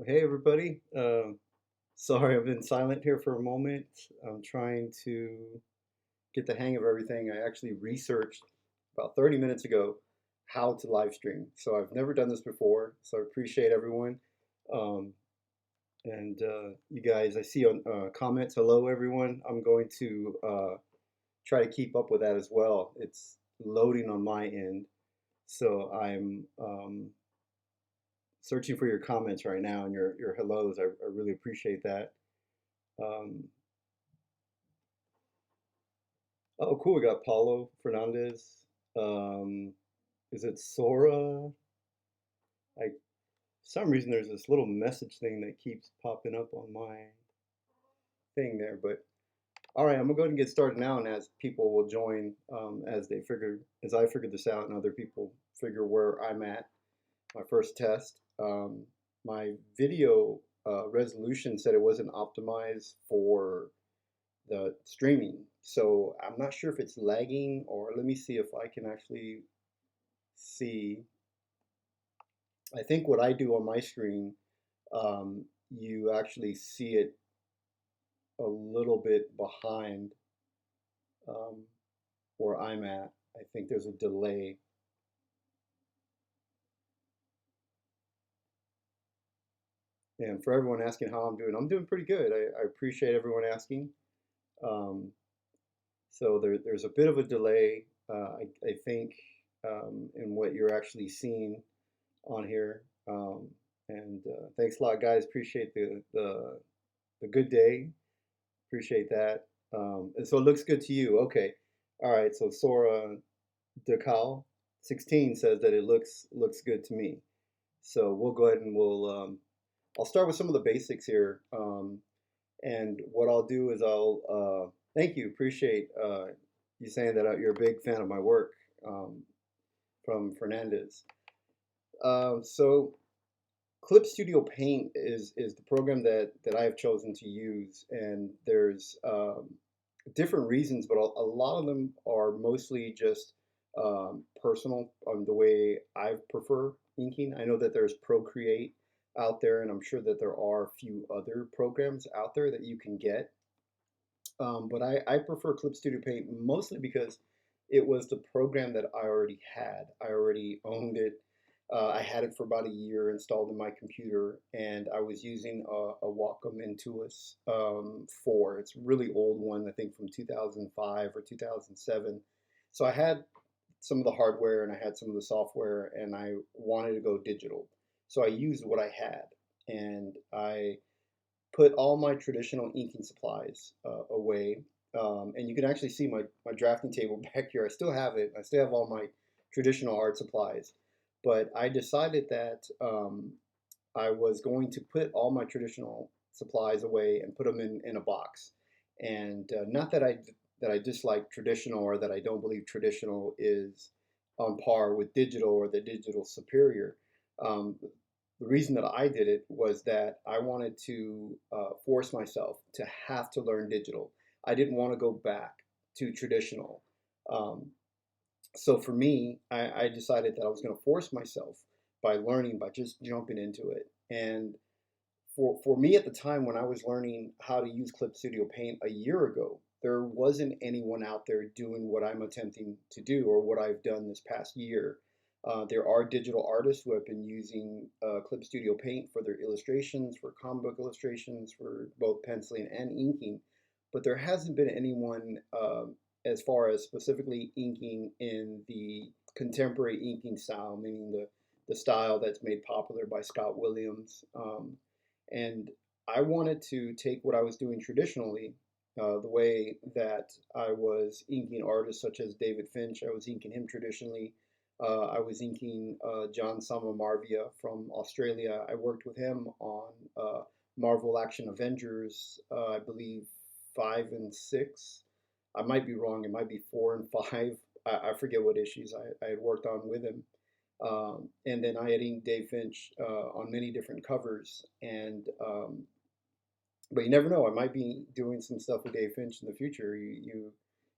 Hey everybody. Sorry I've been silent here for a moment. I'm trying to get the hang of everything. I actually researched about 30 minutes ago how to live stream. So I've never done this before. So I appreciate everyone. Um, and you guys, I see on comments, hello everyone. I'm going to try to keep up with that as well. It's loading on my end. So I'm searching for your comments right now and your hellos. I really appreciate that. Um, oh, cool. We got Paulo Fernandez. Um, is it Sora? I, for some reason, there's this little message thing that keeps popping up on my thing there. But all right, I'm gonna go ahead and get started now, and as people will join, as I figure this out, and other people figure where I'm at. My first test. My video resolution said it wasn't optimized for the streaming. So I'm not sure if it's lagging, or let me see if I can actually see. I think what I do on my screen, you actually see it a little bit behind um, where I'm at. I think there's a delay. And for everyone asking how I'm doing pretty good. I appreciate everyone asking. Um, so there's a bit of a delay, I think, in what you're actually seeing on here. And thanks a lot, guys. Appreciate the good day. Appreciate that. And so it looks good to you. Okay. All right. So Sora Decal 16 says that it looks good to me. So we'll go ahead and I'll start with some of the basics here. And what I'll do is thank you. Appreciate you saying that you're a big fan of my work from Fernandez. So Clip Studio Paint is the program that I have chosen to use, and there's different reasons, but a lot of them are mostly just personal on the way I prefer inking. I know that there's Procreate out there, and I'm sure that there are a few other programs out there that you can get. But I prefer Clip Studio Paint mostly because it was the program that I already had. I already owned it. I had it for about a year installed in my computer, and I was using a Wacom Intuos 4. It's a really old one, I think from 2005 or 2007. So I had some of the hardware and I had some of the software, and I wanted to go digital. So I used what I had, and I put all my traditional inking supplies away. And you can actually see my drafting table back here. I still have it. I still have all my traditional art supplies. But I decided that I was going to put all my traditional supplies away and put them in a box. And not that I dislike traditional or that I don't believe traditional is on par with digital or the digital superior. Um, the reason that I did it was that I wanted to force myself to have to learn digital. I didn't want to go back to traditional. Um, so for me, I decided that I was going to force myself by learning, by just jumping into it. And for me at the time when I was learning how to use Clip Studio Paint a year ago, there wasn't anyone out there doing what I'm attempting to do or what I've done this past year. There are digital artists who have been using Clip Studio Paint for their illustrations, for comic book illustrations, for both penciling and inking, but there hasn't been anyone as far as specifically inking in the contemporary inking style, meaning the style that's made popular by Scott Williams. And I wanted to take what I was doing traditionally, the way that I was inking artists such as David Finch. I was inking him traditionally. I was inking John Samamarvia from Australia. I worked with him on Marvel Action Avengers, I believe 5 and 6. I might be wrong. It might be 4 and 5. I forget what issues I had worked on with him. And then I had inked Dave Finch on many different covers. But you never know. I might be doing some stuff with Dave Finch in the future. You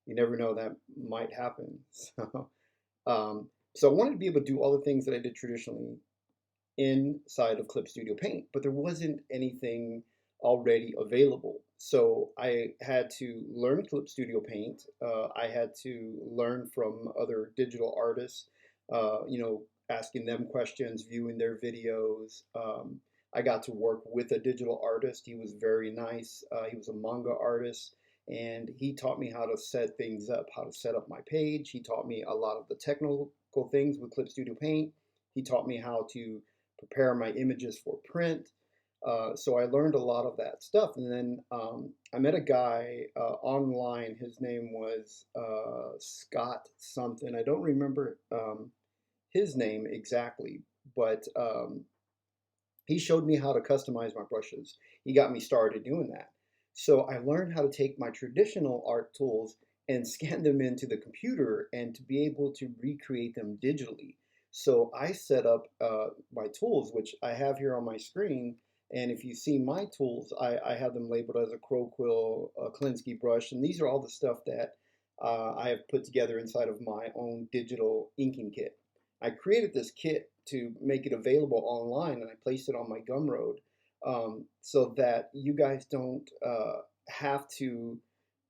never know, that might happen. So I wanted to be able to do all the things that I did traditionally inside of Clip Studio Paint, but there wasn't anything already available. So I had to learn Clip Studio Paint. I had to learn from other digital artists, asking them questions, viewing their videos. I got to work with a digital artist. He was very nice. He was a manga artist, and he taught me how to set things up, how to set up my page. He taught me a lot of the technical things with Clip Studio Paint. He taught me how to prepare my images for print. So I learned a lot of that stuff. And then I met a guy online. His name was Scott something. I don't remember his name exactly, but he showed me how to customize my brushes. He got me started doing that. So I learned how to take my traditional art tools and scan them into the computer and to be able to recreate them digitally. So I set up my tools, which I have here on my screen. And if you see my tools, I have them labeled as a Crow Quill, a Klinsky brush, and these are all the stuff that I have put together inside of my own digital inking kit. I created this kit to make it available online, and I placed it on my Gumroad so that you guys don't have to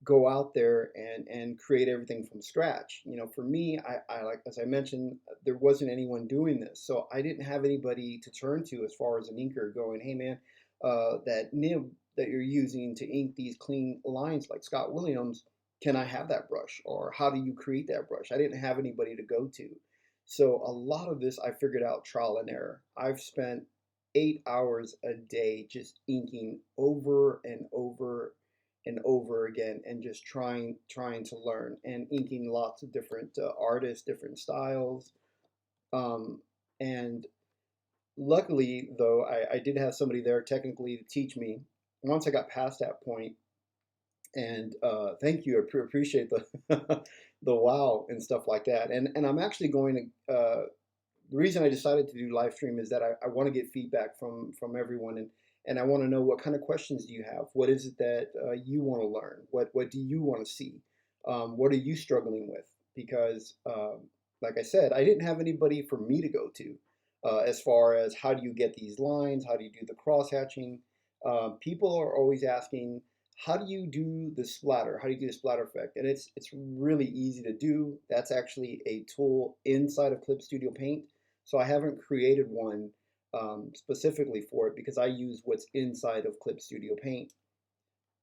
go out there and create everything from scratch. For me, I like, as I mentioned, there wasn't anyone doing this, so I didn't have anybody to turn to as far as an inker going, hey man, that nib that you're using to ink these clean lines like Scott Williams, can I have that brush? Or how do you create that brush? I didn't have anybody to go to. So a lot of this I figured out trial and error. I've spent 8 hours a day just inking over and over and over again and just trying to learn and inking lots of different artists, different styles. Um, and luckily, though, I did have somebody there technically to teach me. Once I got past that point, and thank you, I appreciate the the wow and stuff like that. And I'm actually going to. The reason I decided to do live stream is that I want to get feedback from everyone, and I want to know what kind of questions do you have? What is it that you want to learn? What do you want to see? What are you struggling with? Because like I said, I didn't have anybody for me to go to as far as how do you get these lines? How do you do the cross hatching? People are always asking, how do you do the splatter? How do you do the splatter effect? And it's really easy to do. That's actually a tool inside of Clip Studio Paint. So I haven't created one specifically for it because I use what's inside of Clip Studio Paint.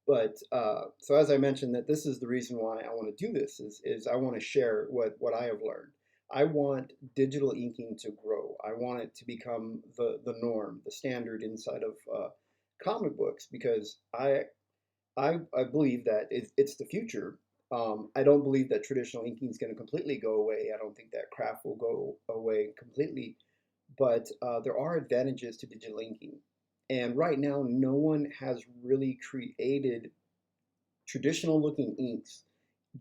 But so as I mentioned, that this is the reason why I want to do this is I want to share what I have learned. I want digital inking to grow. I want it to become the norm, the standard inside of comic books because I believe that it's the future. I don't believe that traditional inking is going to completely go away. I don't think that craft will go away completely, but there are advantages to digital inking. And right now, no one has really created traditional looking inks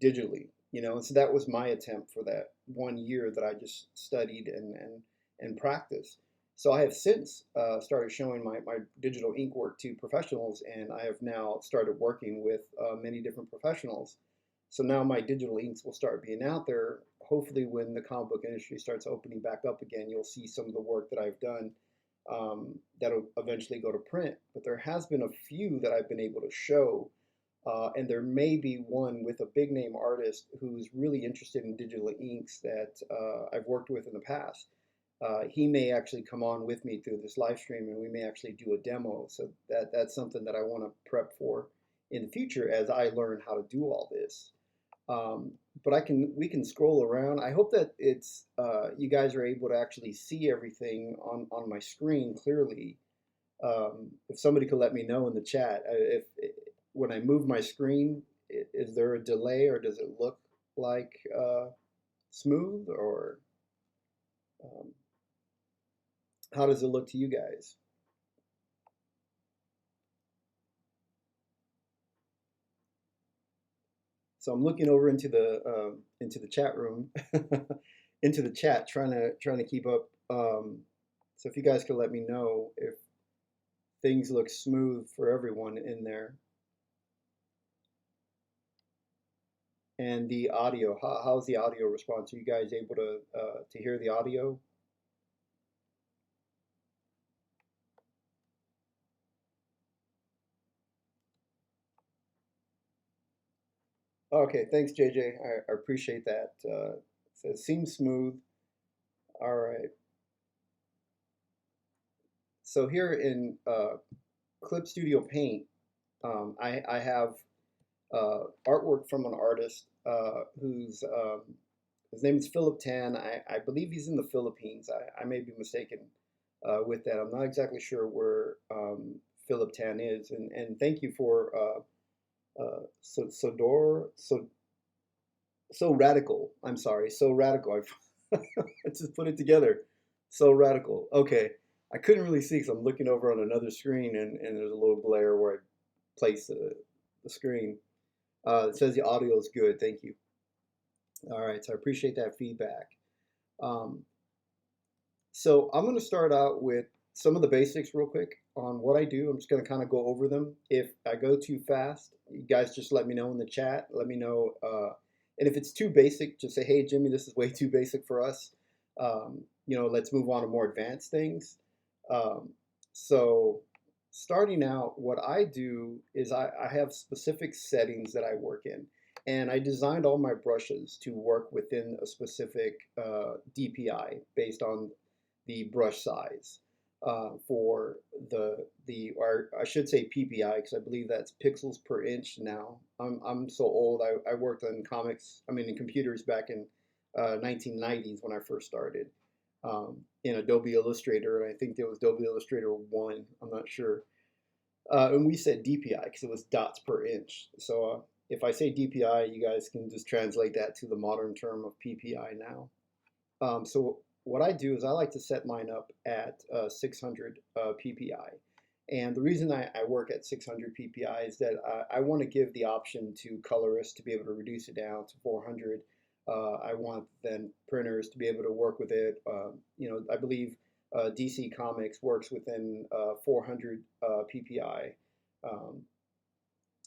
digitally, and so that was my attempt for that 1 year that I just studied and practiced. So I have since started showing my digital ink work to professionals, and I have now started working with many different professionals. So now my digital inks will start being out there. Hopefully, when the comic book industry starts opening back up again, you'll see some of the work that I've done that'll eventually go to print. But there has been a few that I've been able to show and there may be one with a big name artist who's really interested in digital inks that I've worked with in the past. He may actually come on with me through this live stream and we may actually do a demo. So that's something that I want to prep for in the future as I learn how to do all this. But we can scroll around. I hope that it's you guys are able to actually see everything on my screen clearly. If somebody could let me know in the chat if when I move my screen, is there a delay or does it look like smooth or um, how does it look to you guys? So I'm looking over into the chat room, into the chat, trying to keep up. So if you guys could let me know if things look smooth for everyone in there. And the audio, how's the audio response? Are you guys able to hear the audio? Okay, thanks, JJ. I appreciate that. So it seems smooth. All right. So here in Clip Studio Paint, I have artwork from an artist whose his name is Philip Tan. I believe he's in the Philippines. I may be mistaken with that. I'm not exactly sure where Philip Tan is. And thank you for so radical. I'm sorry, so radical. I just put it together. So radical. Okay, I couldn't really see because I'm looking over on another screen and there's a little glare where I place the screen. It says the audio is good. Thank you. All right, so I appreciate that feedback. Um, so I'm going to start out with some of the basics real quick on what I do. I'm just going to kind of go over them. If I go too fast, you guys just let me know in the chat. Let me know. And if it's too basic, just say, hey, Jimmy, this is way too basic for us. Let's move on to more advanced things. Um, so starting out, what I do is I have specific settings that I work in. And I designed all my brushes to work within a specific DPI based on the brush size for or I should say PPI because I believe that's pixels per inch now. I'm so old. I worked on comics. I mean, in computers back in 1990s when I first started in Adobe Illustrator, and I think there was Adobe Illustrator 1. I'm not sure. And we said DPI because it was dots per inch. So if I say DPI, you guys can just translate that to the modern term of PPI now. So what I do is I like to set mine up at 600 PPI. And the reason I work at 600 PPI is that I want to give the option to colorists to be able to reduce it down to 400. I want then printers to be able to work with it. I believe DC Comics works within 400 PPI. Um,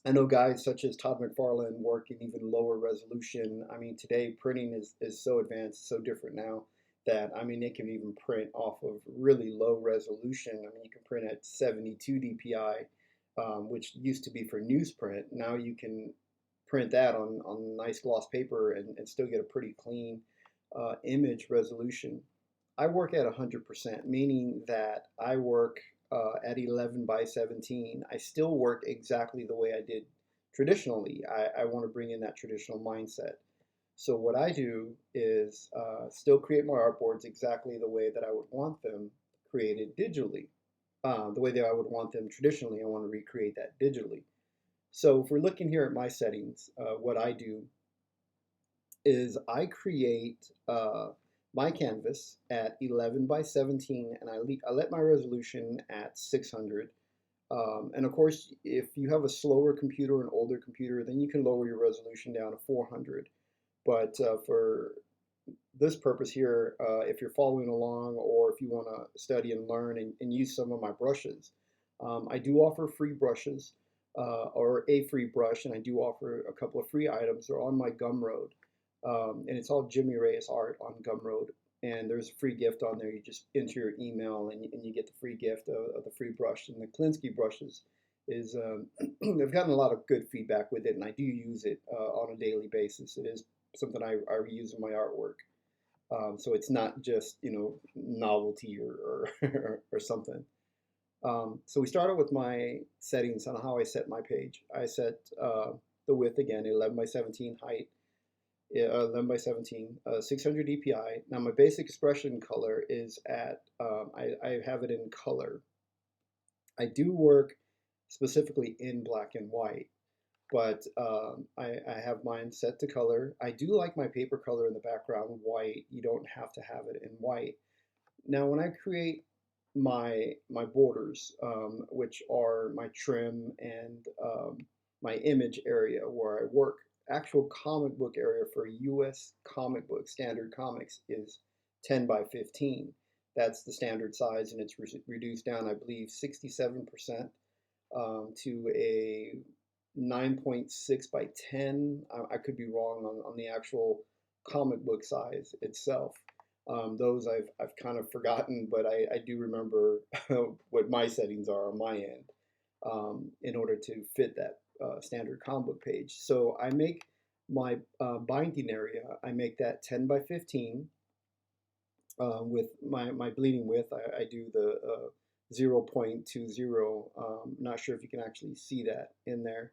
I know guys such as Todd McFarlane work in even lower resolution. I mean, today printing is so advanced, so different now that I mean, it can even print off of really low resolution. I mean, you can print at 72 DPI, which used to be for newsprint. Now you can print that on nice gloss paper and still get a pretty clean image resolution. I work at 100%, meaning that I work at 11 by 17. I still work exactly the way I did traditionally. I want to bring in that traditional mindset. So what I do is still create my artboards exactly the way that I would want them created digitally. The way that I would want them traditionally, I want to recreate that digitally. So if we're looking here at my settings, what I do is I create my canvas at 11 by 17 and I let my resolution at 600. And of course, if you have a slower computer or an older computer, then you can lower your resolution down to 400. But for this purpose here, if you're following along or if you want to study and learn and use some of my brushes, I do offer free brushes or a free brush, and I do offer a couple of free items. They're on my Gumroad, and it's all Jimmy Reyes art on Gumroad. And there's a free gift on there. You just enter your email and you get the free gift of the free brush. And the Klinsky brushes is I've gotten a lot of good feedback with it, and I do use it on a daily basis. It is something I use in my artwork. So it's not just novelty or something. So we started with my settings on how I set my page. I set the width again, 11 by 17 height, 11 by 17, 600 dpi. Now my basic expression color is at, I have it in color. I do work specifically in black and white, but I have mine set to color. I do like my paper color in the background white. You don't have to have it in white. Now when I create my borders, which are my trim and my image area where I work, actual comic book area for US comic book standard comics is 10 by 15. That's the standard size, and it's reduced down, I believe, 67% to a 9.6 by 10. I could be wrong on the actual comic book size itself. Those I've kind of forgotten, but I do remember what my settings are on my end in order to fit that standard comic book page. So I make My binding area, I make that 10 by 15 with my bleeding width. I do the 0.20. Not sure if you can actually see that in there.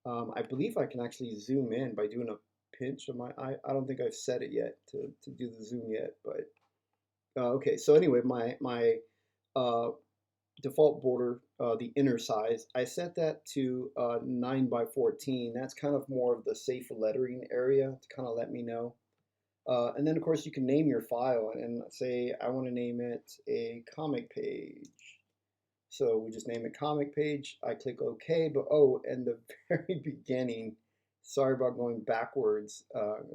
I believe I can actually zoom in by doing a pinch of my eye. I don't think I've set it yet to do the zoom yet, but okay. So anyway, my uh, default border, the inner size, I set that to 9 by 14. That's kind of more of the safe lettering area to kind of let me know. And then of course you can name your file and say I want to name it a comic page. So we just name it comic page. I click OK, but oh, and the very beginning, sorry about going backwards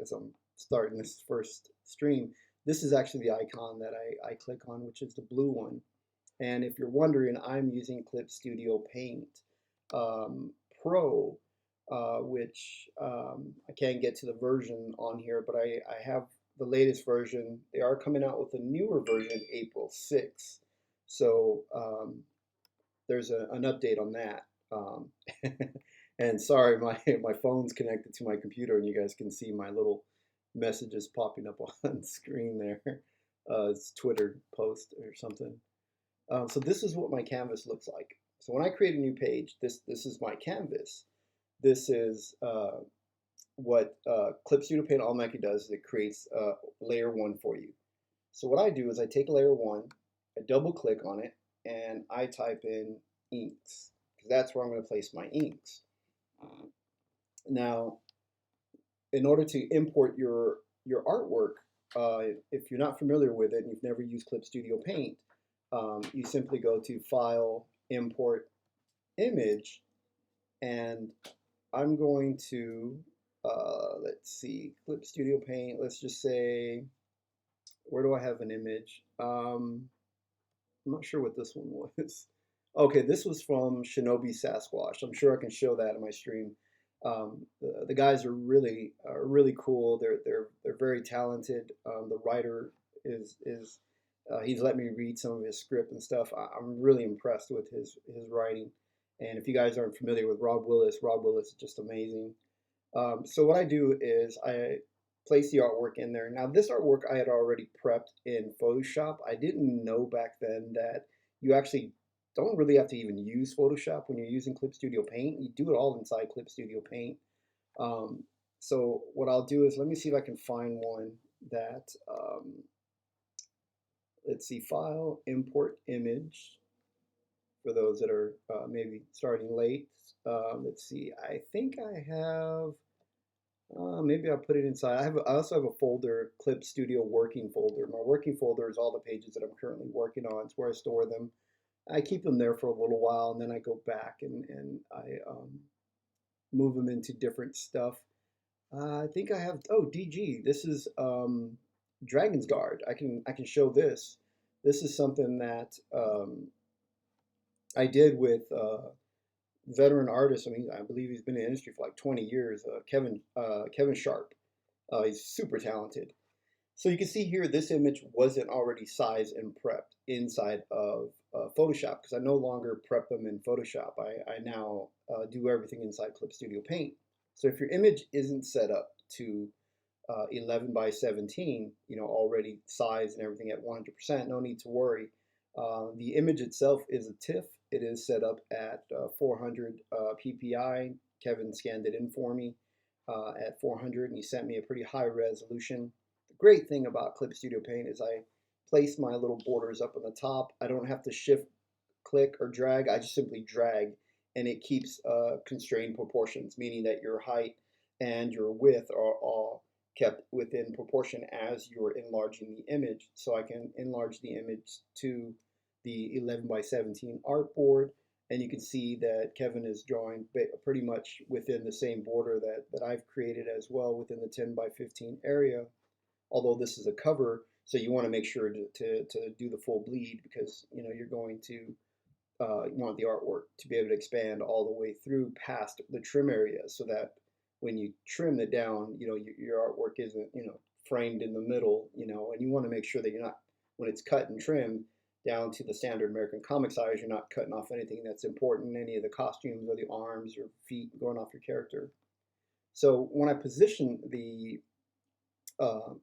as I'm starting this first stream. This is actually the icon that I click on, which is the blue one. And if you're wondering, I'm using Clip Studio Paint Pro, which I can't get to the version on here, but I have the latest version. They are coming out with a newer version April 6th. So there's an update on that. And sorry, my phone's connected to my computer, and you guys can see my little messages popping up on the screen there. It's Twitter post or something. So this is what my canvas looks like. So when I create a new page, this is my canvas. This is what Clip Studio Paint automatically does. Is it creates layer 1 for you. So what I do is I take layer 1, I double click on it, and I type in inks, because that's where I'm going to place my inks. Now, in order to import your artwork, if you're not familiar with it and you've never used Clip Studio Paint, you simply go to File, Import, Image, and I'm going to, let's see, Clip Studio Paint, let's just say, where do I have an image? I'm not sure what this one was. Okay, this was from Shinobi Sasquatch. I'm sure I can show that in my stream. The guys are really cool. They're very talented. The writer is he's let me read some of his script and stuff. I'm really impressed with his writing. And if you guys aren't familiar with Rob Willis is just amazing. So what I do is I place the artwork in there. Now this artwork I had already prepped in Photoshop. I didn't know back then that you actually don't really have to even use Photoshop when you're using Clip Studio Paint. You do it all inside Clip Studio Paint. So what I'll do is, let me see if I can find one that, let's see, File, Import Image, for those that are maybe starting late. Let's see, I think I have, maybe I'll put it inside. I also have a folder, Clip Studio Working folder. My working folder is all the pages that I'm currently working on. It's where I store them. I keep them there for a little while, and then I go back and I move them into different stuff. I think I have, oh, DG. This is Dragon's Guard. I can show this. This is something that I did with veteran artist. I mean, I believe he's been in the industry for like 20 years. Kevin Sharp. He's super talented. So you can see here, this image wasn't already sized and prepped inside of Photoshop, because I no longer prep them in Photoshop. I now do everything inside Clip Studio Paint. So if your image isn't set up to 11 by 17, already sized and everything at 100%, no need to worry. The image itself is a TIFF. It is set up at 400 ppi. Kevin scanned it in for me at 400, and he sent me a pretty high resolution. The great thing about Clip Studio Paint is I place my little borders up on the top. I don't have to shift, click, or drag. I just simply drag, and it keeps constrained proportions, meaning that your height and your width are all kept within proportion as you're enlarging the image. So I can enlarge the image to the 11 by 17 artboard, and you can see that Kevin is drawing pretty much within the same border that I've created as well, within the 10 by 15 area. Although this is a cover, so you want to make sure to do the full bleed, because you're going to you want the artwork to be able to expand all the way through past the trim area, so that when you trim it down, your artwork isn't framed in the middle, and you want to make sure that you're not, when it's cut and trimmed down to the standard American comic size, you're not cutting off anything that's important, any of the costumes or the arms or feet going off your character. So when I position the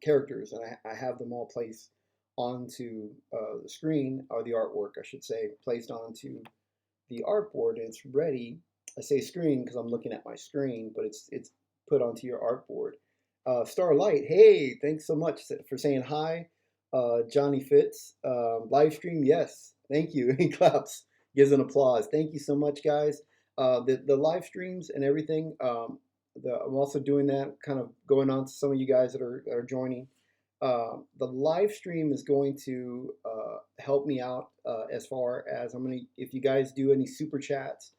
characters and I have them all placed onto the screen, or the artwork, I should say, placed onto the artboard, and it's ready. I say screen because I'm looking at my screen, but it's put onto your artboard. Starlight, hey, thanks so much for saying hi. Johnny Fitz, live stream, yes, thank you. He claps, gives an applause. Thank you so much, guys. The live streams and everything. I'm also doing that, kind of going on to some of you guys that are joining. The live stream is going to help me out as far as if you guys do any super chats,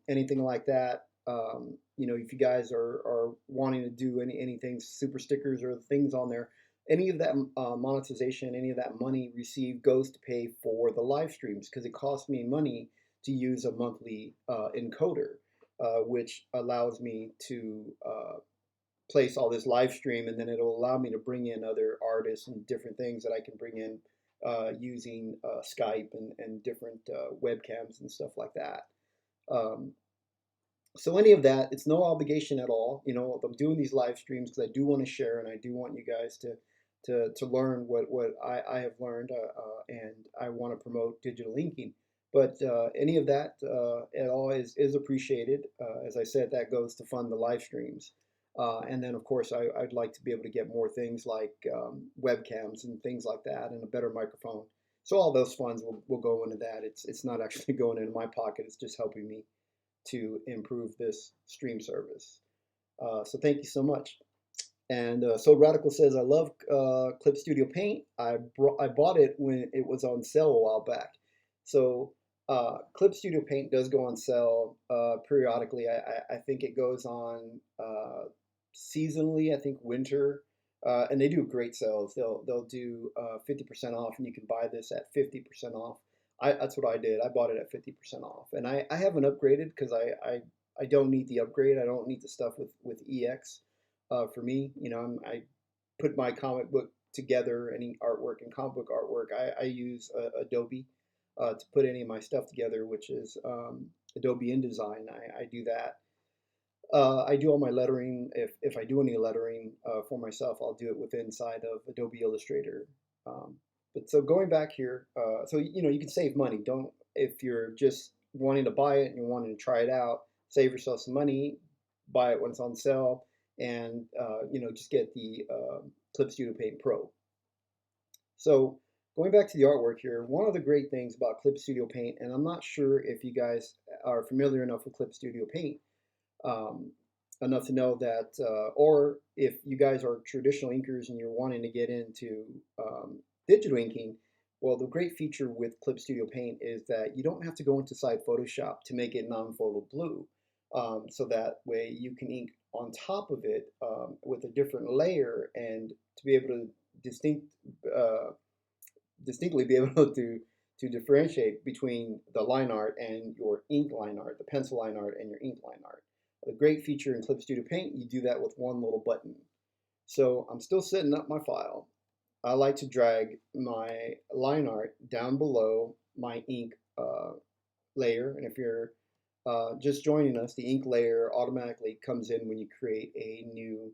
anything like that, if you guys are wanting to do anything, super stickers or things on there, any of that monetization, any of that money received goes to pay for the live streams because it costs me money to use a monthly encoder, which allows me to place all this live stream, and then it'll allow me to bring in other artists and different things that I can bring in using Skype and different webcams and stuff like that. Um, so any of that, it's no obligation at all. I'm doing these live streams because I do want to share, and I do want you guys to learn what I have learned, and I want to promote digital inking. But any of that at all is appreciated. As I said, that goes to fund the live streams. And then, of course, I'd like to be able to get more things like webcams and things like that, and a better microphone. So all those funds will go into that. It's not actually going into my pocket. It's just helping me to improve this stream service. So thank you so much. And So Radical says, I love Clip Studio Paint. I bought it when it was on sale a while back. So Clip Studio Paint does go on sale periodically. I think it goes on seasonally. I think winter, and they do great sales. They'll do 50% off, and you can buy this at 50% off. That's what I did. I bought it at 50% off, and I haven't upgraded because I don't need the upgrade. I don't need the stuff with EX. For me, I put my comic book together, any artwork and comic book artwork. I use Adobe to put any of my stuff together, which is Adobe InDesign. I do that. I do all my lettering. If I do any lettering for myself, I'll do it inside of Adobe Illustrator. But so going back here, so you can save money. Don't If you're just wanting to buy it and you're wanting to try it out, save yourself some money, buy it when it's on sale, and just get the Clip Studio Paint Pro. So going back to the artwork here, one of the great things about Clip Studio Paint, and I'm not sure if you guys are familiar enough with Clip Studio Paint, um, enough to know that, or if you guys are traditional inkers and you're wanting to get into digital inking, well, the great feature with Clip Studio Paint is that you don't have to go inside Photoshop to make it non-photo blue. So that way you can ink on top of it with a different layer, and to be able to uh, distinctly be able to differentiate between the line art and your ink line art, the pencil line art and your ink line art. A great feature in Clip Studio Paint, you do that with one little button. So I'm still setting up my file. I like to drag my line art down below my ink layer, and if you're just joining us, the ink layer automatically comes in when you create a new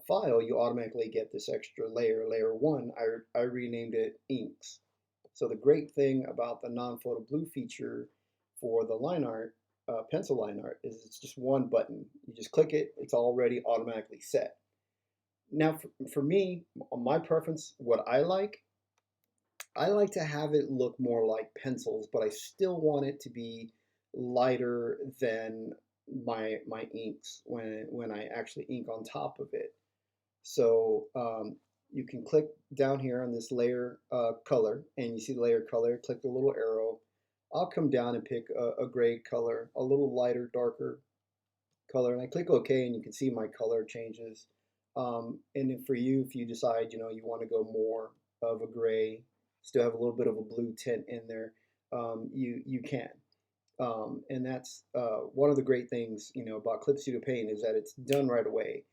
file. You automatically get this extra layer, layer 1. I renamed it inks. So the great thing about the non-photo blue feature for the line art, pencil line art, is it's just one button. You just click it, it's already automatically set. Now for me, my preference, what I like to have it look more like pencils, but I still want it to be lighter than my inks when I actually ink on top of it. So you can click down here on this layer color, and you see the layer color, click the little arrow. I'll come down and pick a gray color, a little lighter, darker color, and I click OK, and you can see my color changes. And for you, if you decide you want to go more of a gray, still have a little bit of a blue tint in there, you can. And that's one of the great things about Clip Studio Paint, is that it's done right away.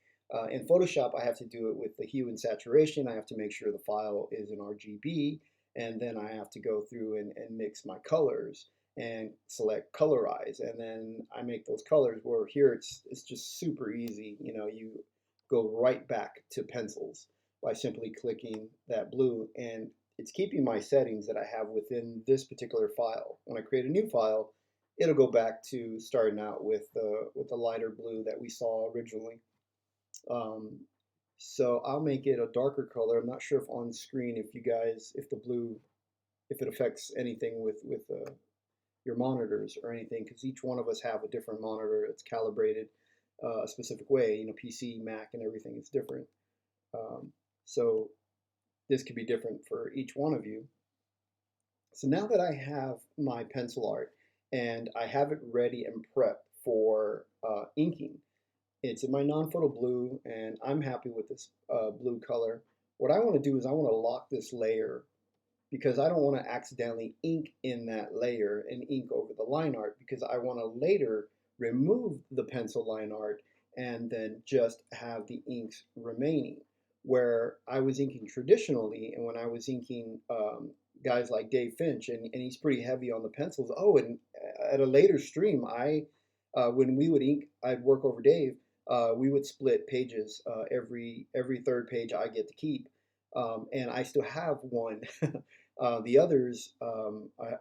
In Photoshop, I have to do it with the hue and saturation. I have to make sure the file is in RGB, and then I have to go through and mix my colors. and select colorize, and then I make those colors. Where here it's just super easy. You know, you go right back to pencils by simply clicking that blue, and it's keeping my settings that I have within this particular file. When I create a new file, it'll go back to starting out with the lighter blue that we saw originally. Um, so I'll make it a darker color. I'm not sure if on screen, if you guys, if the blue, if it affects anything with your monitors or anything, because each one of us have a different monitor that's calibrated a specific way. You know, PC, Mac, and everything is different. Um, so this could be different for each one of you. So now that I have my pencil art and I have it ready and prepped for inking, it's in my non-photo blue, and I'm happy with this blue color. What I want to do is I want to lock this layer because I don't want to accidentally ink in that layer and ink over the line art, because I want to later remove the pencil line art and then just have the inks remaining. Where I was inking traditionally, and when I was inking guys like Dave Finch, and he's pretty heavy on the pencils. Oh, and at a later stream, when we would ink, I'd work over Dave. We would split pages. Every third page I get to keep, and I still have one. The others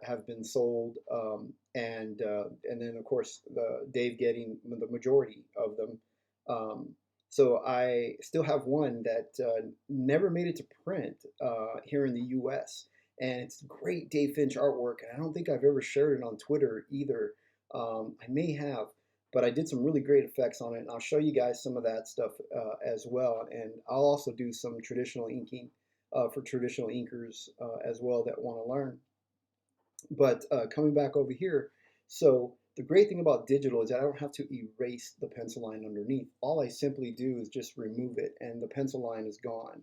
have been sold, and then of course Dave getting the majority of them. Um, so I still have one that never made it to print here in the U.S. And it's great Dave Finch artwork, and I don't think I've ever shared it on Twitter either. I may have, but I did some really great effects on it, and I'll show you guys some of that stuff as well. And I'll also do some traditional inking for traditional inkers as well that want to learn. But coming back over here, so the great thing about digital is that I don't have to erase the pencil line underneath. All I simply do is just remove it, and the pencil line is gone.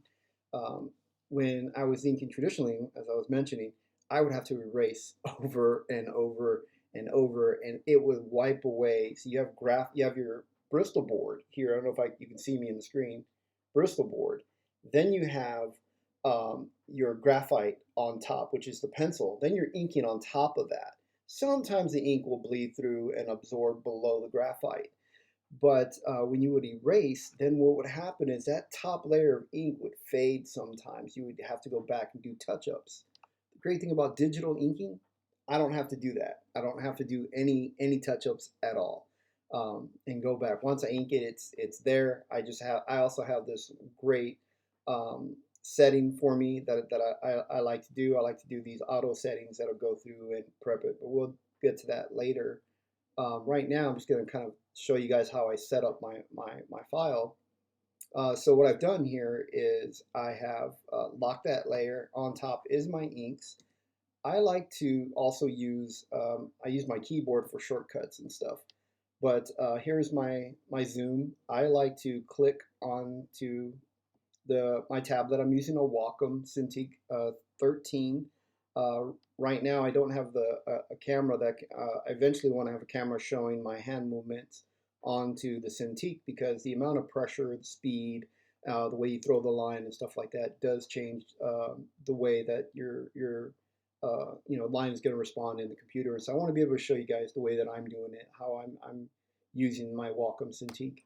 Um, when I was inking traditionally, as I was mentioning, I would have to erase over and over and over, and it would wipe away. So you have your Bristol board here. I don't know if you can see me in the screen, Bristol board. Then you have your graphite on top, which is the pencil. Then you're inking on top of that. Sometimes the ink will bleed through and absorb below the graphite. But when you would erase, then what would happen is that top layer of ink would fade sometimes. You would have to go back and do touch-ups. The great thing about digital inking, I don't have to do that. I don't have to do any touch-ups at all. And go back. Once I ink it, it's there. I also have this great setting for me that I like to do. I like to do these auto settings that'll go through and prep it, but we'll get to that later. Right now, I'm just going to kind of show you guys how I set up my file. So what I've done here is I have locked that layer. On top is my inks. I like to also use, I use my keyboard for shortcuts and stuff. But here's my zoom. I like to click on to my tablet. I'm using a Wacom Cintiq 13. Right now, I don't have a camera that I eventually want to have a camera showing my hand movements onto the Cintiq, because the amount of pressure, the speed, the way you throw the line and stuff like that does change the way that your line is going to respond in the computer. And so I want to be able to show you guys the way that I'm doing it, how I'm using my Wacom Cintiq.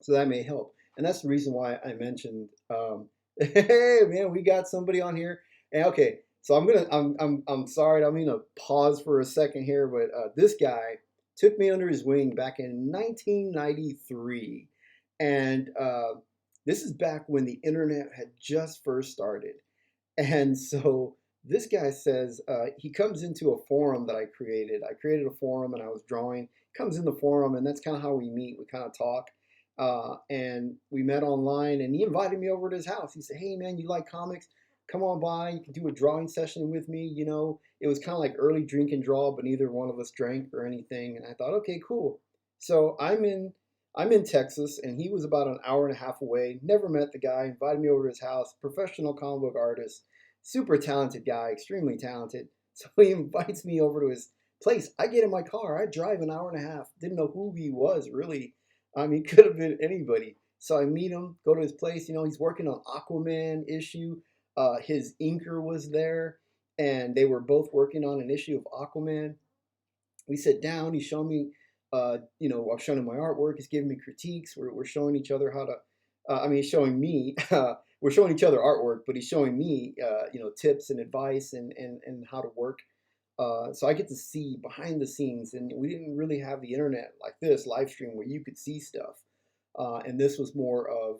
So that may help. And that's the reason why I mentioned, hey man, we got somebody on here. And okay, so I'm sorry, I'm gonna pause for a second here, but this guy took me under his wing back in 1993, and this is back when the internet had just first started. And so this guy says he comes into a forum that I created. I created a forum and I was drawing. Comes in the forum, and that's kind of how we meet. We kind of talk. And we met online, and he invited me over to his house. He said, "Hey man, you like comics? Come on by. You can do a drawing session with me." You know, it was kind of like early drink and draw, but neither one of us drank or anything. And I thought, okay, cool. So I'm in Texas, and he was about an hour and a half away. Never met the guy. Invited me over to his house. Professional comic book artist, super talented guy, extremely talented. So he invites me over to his place. I get in my car. I drive an hour and a half. Didn't know who he was really. I mean, could have been anybody. So I meet him, go to his place. You know, he's working on Aquaman issue. His inker was there, and they were both working on an issue of Aquaman. We sit down. He's showing me, I'm showing him my artwork. He's giving me critiques. We're showing each other how to. He's showing me. We're showing each other artwork, but he's showing me, tips and advice and how to work. So I get to see behind the scenes, and we didn't really have the internet like this live stream where you could see stuff. And this was more of,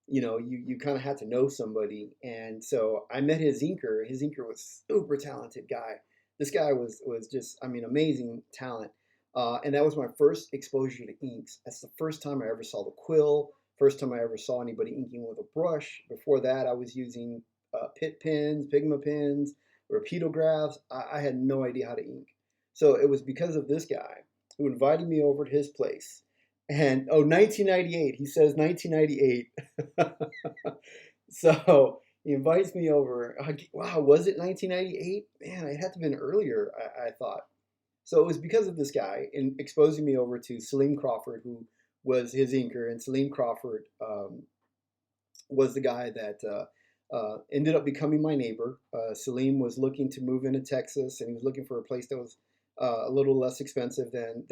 you kind of had to know somebody. And so I met his inker. His inker was super talented guy. This guy was just, amazing talent. And that was my first exposure to inks. That's the first time I ever saw the quill. First time I ever saw anybody inking with a brush. Before that, I was using pit pens, Pigma pens, repeatographs. I had no idea how to ink. So it was because of this guy who invited me over to his place. And 1998, he says 1998. So he invites me over. Wow, was it 1998? Man, it had to have been earlier, I thought. So it was because of this guy in exposing me over to Salim Crawford, who was his inker, and Salim Crawford was the guy that ended up becoming my neighbor. Salim was looking to move into Texas, and he was looking for a place that was a little less expensive than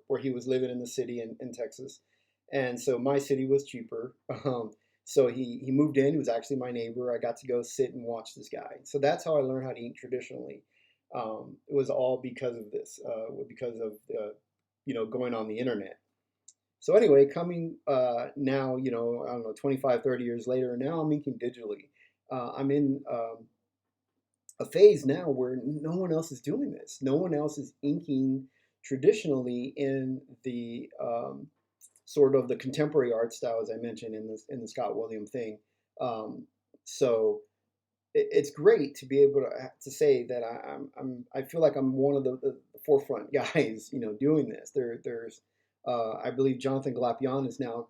where he was living in the city in Texas. And so my city was cheaper. So he moved in. He was actually my neighbor. I got to go sit and watch this guy. So that's how I learned how to ink traditionally. It was all because of this, because of going on the internet. So anyway, coming now, I don't know, 25, 30 years later, now I'm inking digitally. I'm in a phase now where no one else is doing this. No one else is inking traditionally in the sort of the contemporary art style, as I mentioned in the Scott William thing. Um, so it's great to be able to say that I feel like I'm one of the forefront guys, doing this. There's I believe Jonathan Glapion is now,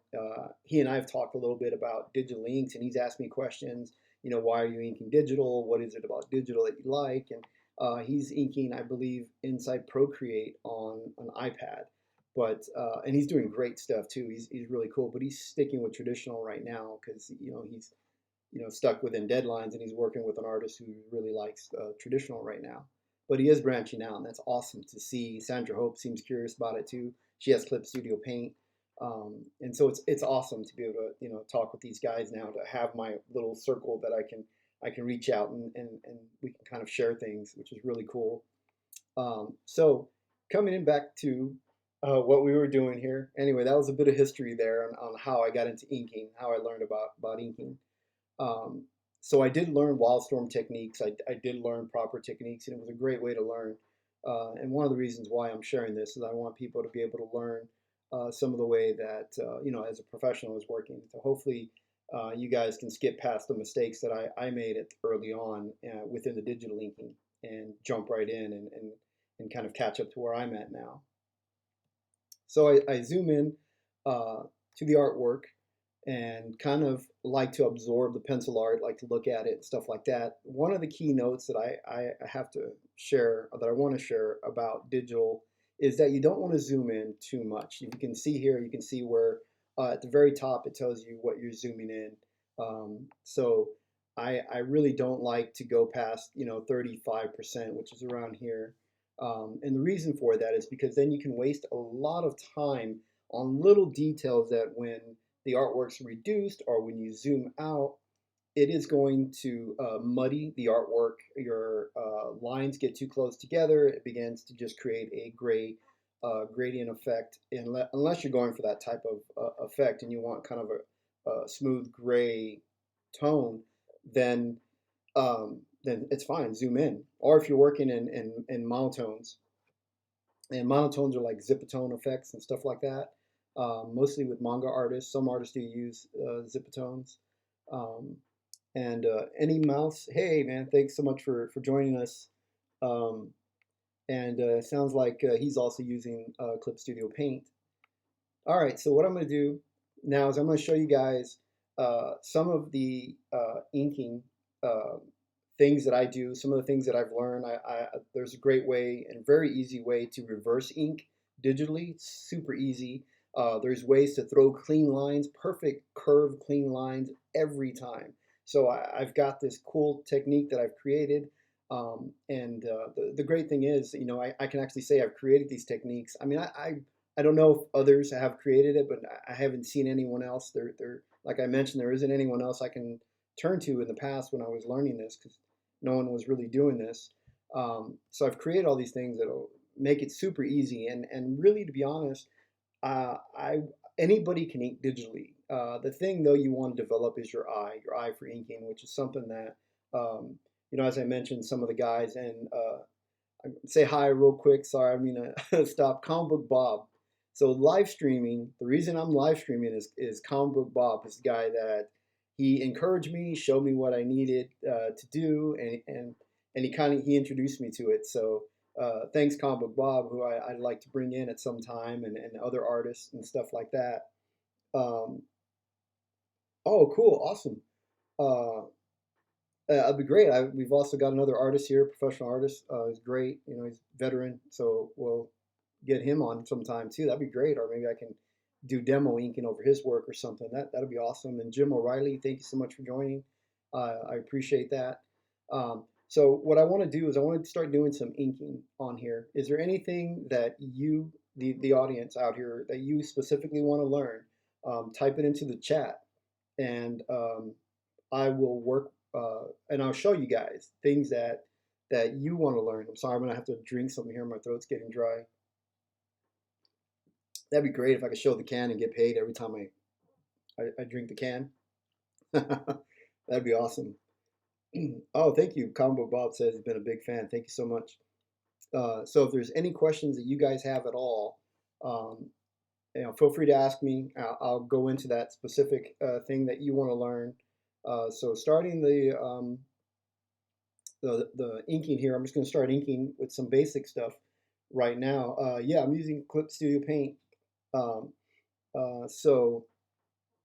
he and I have talked a little bit about digital inks, and he's asked me questions, why are you inking digital? What is it about digital that you like? And he's inking, I believe, inside Procreate on an iPad. And he's doing great stuff too. He's really cool, but he's sticking with traditional right now because, he's, stuck within deadlines, and he's working with an artist who really likes traditional right now. But he is branching out, and that's awesome to see. Sandra Hope seems curious about it too. She has Clip Studio Paint, and so it's awesome to be able to talk with these guys now, to have my little circle that I can reach out and we can kind of share things, which is really cool. So coming in back to what we were doing here. Anyway, that was a bit of history there on how I got into inking, how I learned about inking. Um, so I did learn Wildstorm techniques. I did learn proper techniques, and it was a great way to learn. And one of the reasons why I'm sharing this is I want people to be able to learn some of the way that as a professional is working. So hopefully you guys can skip past the mistakes that I made early on within the digital inking and jump right in and kind of catch up to where I'm at now. So I zoom in to the artwork and kind of like to absorb the pencil art, like to look at it and stuff like that. One of the key notes that I have to share, that I want to share about digital, is that you don't want to zoom in too much. You can see here, you can see where at the very top it tells you what you're zooming in. So I really don't like to go past 35%, which is around here. And the reason for that is because then you can waste a lot of time on little details that when the artwork's reduced or when you zoom out, it is going to muddy the artwork. Your lines get too close together. It begins to just create a gray gradient effect. Unless you're going for that type of effect and you want kind of a smooth gray tone, then then it's fine. Zoom in. Or if you're working in monotones, and monotones are like zipatone effects and stuff like that. Mostly with manga artists. Some artists do use zipatones. Um, and any mouse, hey man, thanks so much for joining us. Um, and sounds like he's also using Clip Studio Paint. All right, so what I'm going to do now is I'm going to show you guys some of the inking uh, things that I do, some of the things that I've learned. There's a great way and very easy way to reverse ink digitally. It's super easy. There's ways to throw clean lines, perfect curved clean lines every time. So I've got this cool technique that I've created. The great thing is, you know, I can actually say I've created these techniques. I mean, I don't know if others have created it, but I haven't seen anyone else. Like I mentioned, there isn't anyone else I can turn to in the past when I was learning this because no one was really doing this. So I've created all these things that'll make it super easy. And really, to be honest, I anybody can ink digitally. The thing though you want to develop is your eye for inking, which is something that you know, as I mentioned, some of the guys and say hi real quick. Sorry, I mean stop. Comic Book Bob. So live streaming. The reason I'm live streaming is Comic Book Bob is the guy that he encouraged me, showed me what I needed to do, and he introduced me to it. So thanks, Comic Book Bob, who I'd like to bring in at some time, and other artists and stuff like that. Um, oh, cool, awesome. Uh, that'd be great. We've also got another artist here, professional artist. He's great. You know, he's veteran, so we'll get him on sometime too. That'd be great. Or maybe I can do demo inking over his work or something. That'd be awesome. And Jim O'Reilly, thank you so much for joining. I appreciate that. So what I want to do is I want to start doing some inking on here. Is there anything that you, the audience out here, that you specifically want to learn? Type it into the chat, and I will work and I'll show you guys things that you want to learn. I'm sorry, I'm gonna have to drink something here. My throat's getting dry. That'd be great if I could show the can and get paid every time I drink the can. That'd be awesome. Oh, thank you. Combo Bob says he's been a big fan. Thank you so much. So if there's any questions that you guys have at all, um, you know, feel free to ask me. I'll go into that specific thing that you want to learn. So starting the inking here, I'm just going to start inking with some basic stuff right now. Yeah, I'm using Clip Studio Paint. Um, so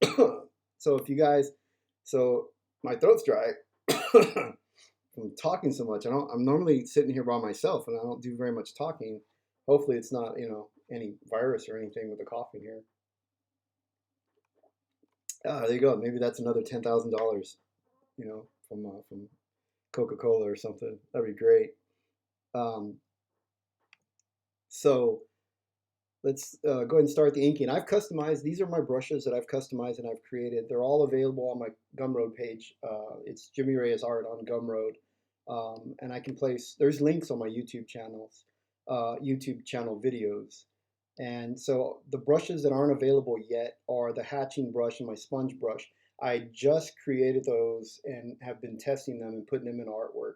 so if you guys, so my throat's dry from talking so much. I'm normally sitting here by myself and I don't do very much talking. Hopefully it's not, you know, any virus or anything with the coughing here. There you go. Maybe that's another $10,000, you know, from Coca-Cola or something. That'd be great. Um, so let's go ahead and start the inking. I've customized, these are my brushes that I've customized and I've created. They're all available on my Gumroad page. It's Jimmy Reyes Art on Gumroad. And I can place, there's links on my YouTube channels, YouTube channel videos. And so the brushes that aren't available yet are the hatching brush and my sponge brush. I just created those and have been testing them and putting them in artwork.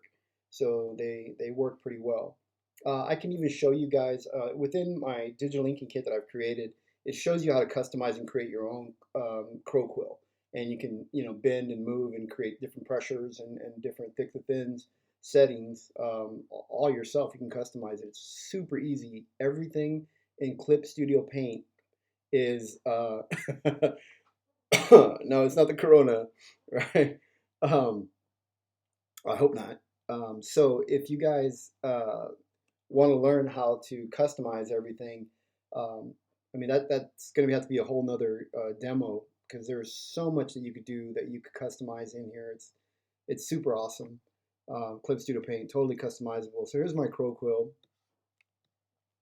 So they work pretty well. I can even show you guys within my digital inking kit that I've created. It shows you how to customize and create your own crow quill, and you can, you know, bend and move and create different pressures and different thick to thins settings all yourself. You can customize it. It's super easy. Everything in Clip Studio Paint is no, it's not the Corona, right? Um, I hope not. So if you guys want to learn how to customize everything, um, I mean that's going to have to be a whole nother demo because there's so much that you could do that you could customize in here. It's super awesome. Clip Studio Paint, totally customizable. So here's my crow quill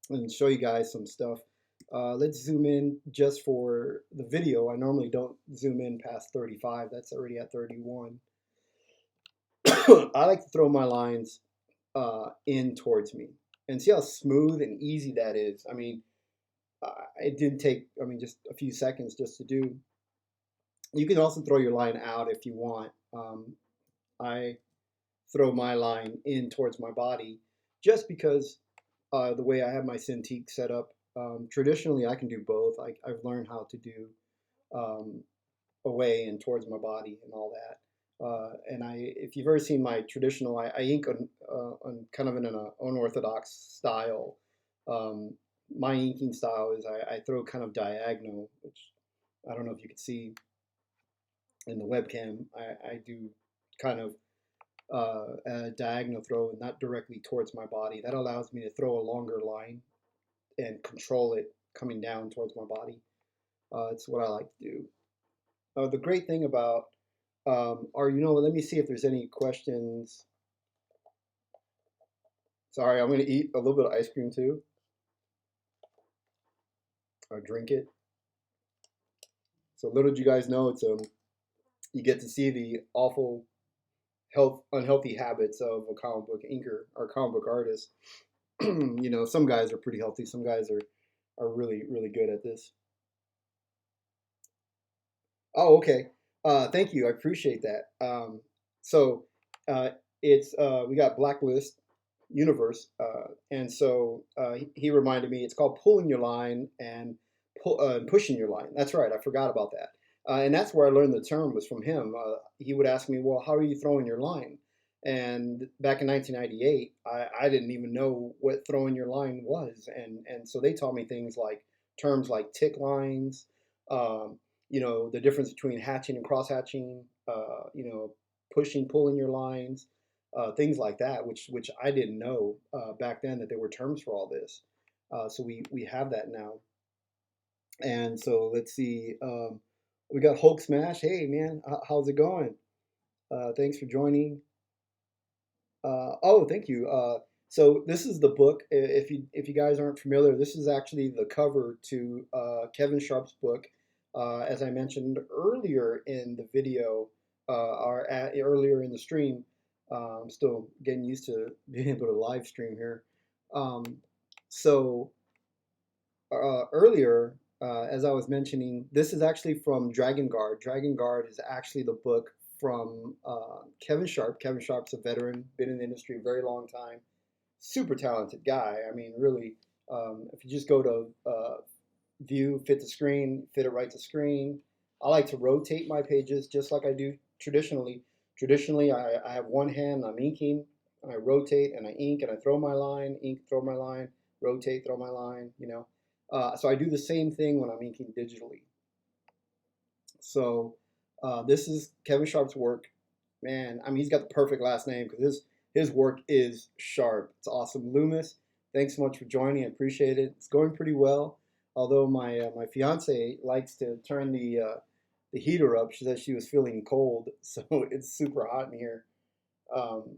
and show you guys some stuff. Let's zoom in just for the video. I normally don't zoom in past 35. That's already at 31. I like to throw my lines in towards me and see how smooth and easy that is. I mean, it didn't take, I mean, just a few seconds just to do. You can also throw your line out if you want. I throw my line in towards my body just because the way I have my Cintiq set up. Traditionally, I can do both. I've learned how to do um, away and towards my body and all that. If you've ever seen my traditional, I ink on kind of in an unorthodox style. Um, my inking style is I throw kind of diagonal, which I don't know if you can see in the webcam. I do kind of a diagonal throw and not directly towards my body. That allows me to throw a longer line and control it coming down towards my body. It's what I like to do. The great thing about, or you know, let me see if there's any questions. Sorry, I'm gonna eat a little bit of ice cream too, or drink it. So little did you guys know, it's you get to see the awful unhealthy habits of a comic book inker or comic book artist. You know, some guys are pretty healthy, some guys are really really good at this. Oh, okay. Thank you. I appreciate that. So uh, it's we got Blacklist Universe, and so he reminded me. It's called pulling your line and pushing your line. That's right. I forgot about that. And that's where I learned the term was from him. He would ask me, "Well, how are you throwing your line?" And back in 1998, I didn't even know what throwing your line was, and so they taught me things like terms like tick lines. Um, you know, the difference between hatching and cross hatching, you know, pushing, pulling your lines, things like that, which I didn't know back then that there were terms for all this. So we have that now. And so let's see. We got Hulk Smash. Hey man, how's it going? Thanks for joining. Oh, thank you. So this is the book. If you guys aren't familiar, this is actually the cover to Kevin Sharp's book. As I mentioned earlier in the video, earlier in the stream, I'm still getting used to being able to live stream here. Um, so Earlier, as I was mentioning, this is actually from Dragon Guard. Dragon Guard is actually the book from Kevin Sharp. Kevin Sharp's a veteran, been in the industry a very long time, super talented guy. I mean, really, if you just go to view, fit to screen, fit it right to screen. I like to rotate my pages just like I do traditionally. Traditionally, I have one hand, I'm inking, I rotate and I ink and I throw my line, ink, throw my line, rotate, throw my line, you know. So I do the same thing when I'm inking digitally. So this is Kevin Sharp's work. Man, I mean, he's got the perfect last name because his work is sharp. It's awesome. Loomis, thanks so much for joining. I appreciate it. It's going pretty well. Although my fiance likes to turn the heater up. She said she was feeling cold, so it's super hot in here. Um,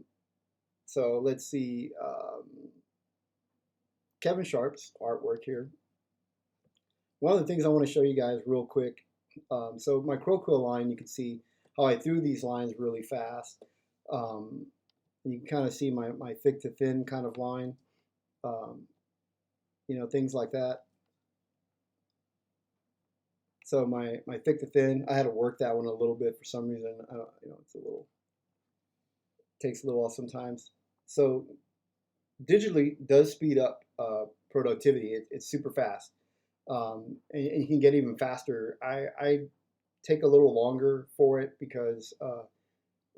so let's see. Kevin Sharp's artwork here. One of the things I want to show you guys real quick. So my crow quill line, you can see how I threw these lines really fast. Um, you can kind of see my thick to thin kind of line, um, you know, things like that. So my thick to thin, I had to work that one a little bit for some reason. I don't, you know, it's a little, takes a little while sometimes. So digitally does speed up productivity. It's super fast. And you can get even faster. I take a little longer for it because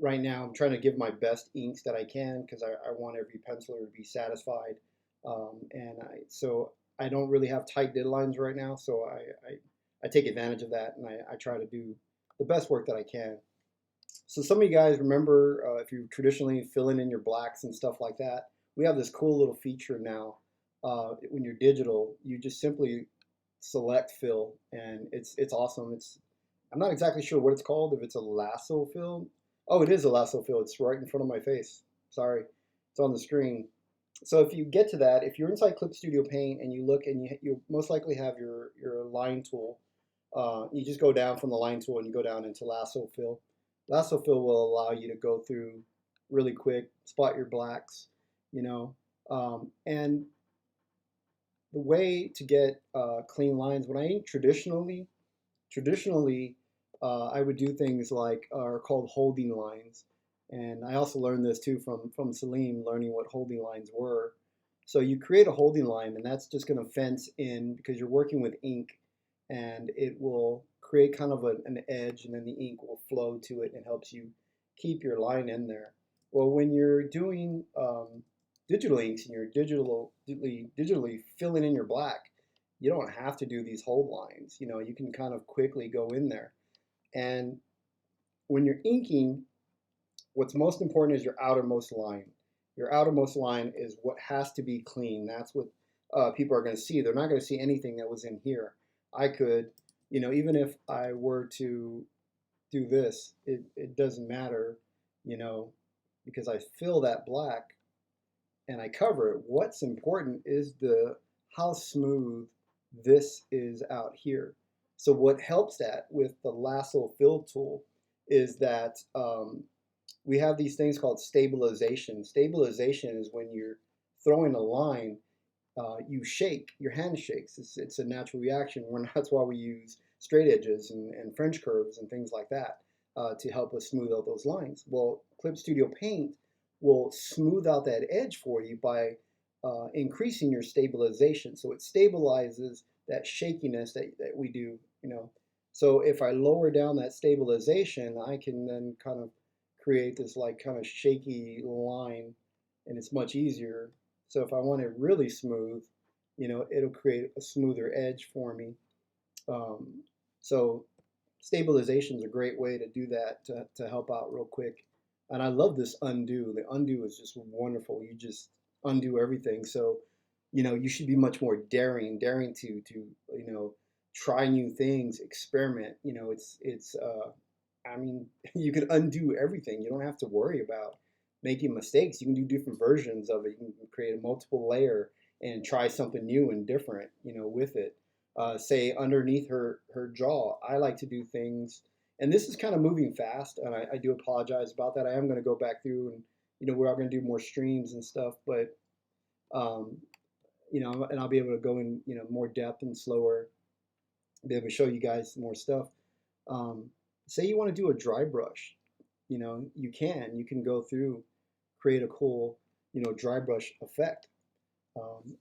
right now I'm trying to give my best inks that I can because I want every penciler to be satisfied. So I don't really have tight deadlines right now, so I take advantage of that and I try to do the best work that I can. So some of you guys remember if you're traditionally filling in your blacks and stuff like that, we have this cool little feature now. When you're digital, you just simply select fill, and it's awesome. I'm not exactly sure what it's called. If it's a lasso fill, oh, it is a lasso fill. It's right in front of my face. Sorry, it's on the screen. So if you get to that, if you're inside Clip Studio Paint and you look and you most likely have your line tool, you just go down from the line tool and you go down into lasso fill. Lasso fill will allow you to go through really quick, spot your blacks, you know, and the way to get clean lines when I ink traditionally I would do things like are called holding lines, and I also learned this too from Salim, learning what holding lines were. So you create a holding line, and that's just going to fence in because you're working with ink, and it will create kind of an edge, and then the ink will flow to it and helps you keep your line in there. Well, when you're doing digital inks and you're digitally filling in your black, you don't have to do these hold lines. You know, you can kind of quickly go in there. And when you're inking, what's most important is your outermost line. Your outermost line is what has to be clean. That's what people are going to see. They're not going to see anything that was in here. I could, you know, even if I were to do this, it doesn't matter, you know, because I fill that black and I cover it, what's important is the how smooth this is out here. So what helps that with the lasso fill tool is that we have these things called stabilization. Stabilization is when you're throwing a line, you shake, your hand shakes. It's a natural reaction. That's why we use straight edges and French curves and things like that to help us smooth out those lines. Well, Clip Studio Paint will smooth out that edge for you by increasing your stabilization. So it stabilizes that shakiness that we do, you know. So if I lower down that stabilization, I can then kind of create this like kind of shaky line, and it's much easier. So if I want it really smooth, you know, it'll create a smoother edge for me. Um, so stabilization is a great way to do that to help out real quick. And I love this undo. The undo is just wonderful. You just undo everything. So, you know, you should be much more daring to you know, try new things, experiment. You know, I mean, you can undo everything. You don't have to worry about making mistakes. You can do different versions of it. You can create a multiple layer and try something new and different, you know, with it. Say underneath her jaw, I like to do things, and this is kind of moving fast, and I do apologize about that. I am going to go back through and, you know, we're all going to do more streams and stuff, but um, you know, and I'll be able to go in, you know, more depth and slower, be able to show you guys more stuff. Um, Say you want to do a dry brush, you know, you can go through, create a cool, you know, dry brush effect.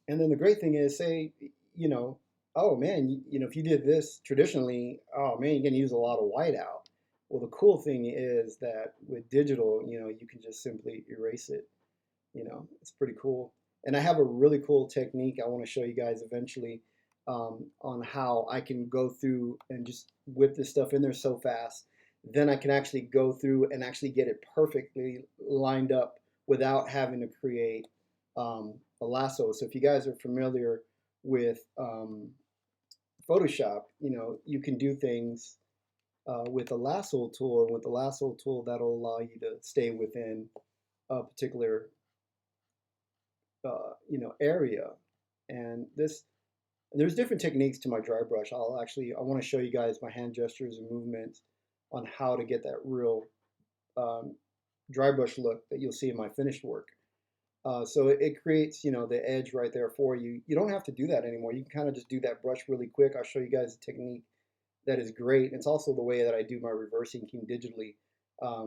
And then the great thing is, say, you know, oh man, you know, if you did this traditionally, oh man, you're gonna use a lot of white out. Well, the cool thing is that with digital, you know, you can just simply erase it. You know, it's pretty cool. And I have a really cool technique I want to show you guys eventually on how I can go through and just whip this stuff in there so fast. Then I can actually go through and actually get it perfectly lined up without having to create a lasso. So if you guys are familiar with Photoshop, you know, you can do things with a lasso tool, and with the lasso tool, that'll allow you to stay within a particular you know, area. And there's different techniques to my dry brush. I want to show you guys my hand gestures and movements on how to get that real um, dry brush look that you'll see in my finished work. So it creates, you know, the edge right there for you. You don't have to do that anymore. You can kind of just do that brush really quick. I'll show you guys a technique that is great. It's also the way that I do my reverse inking digitally,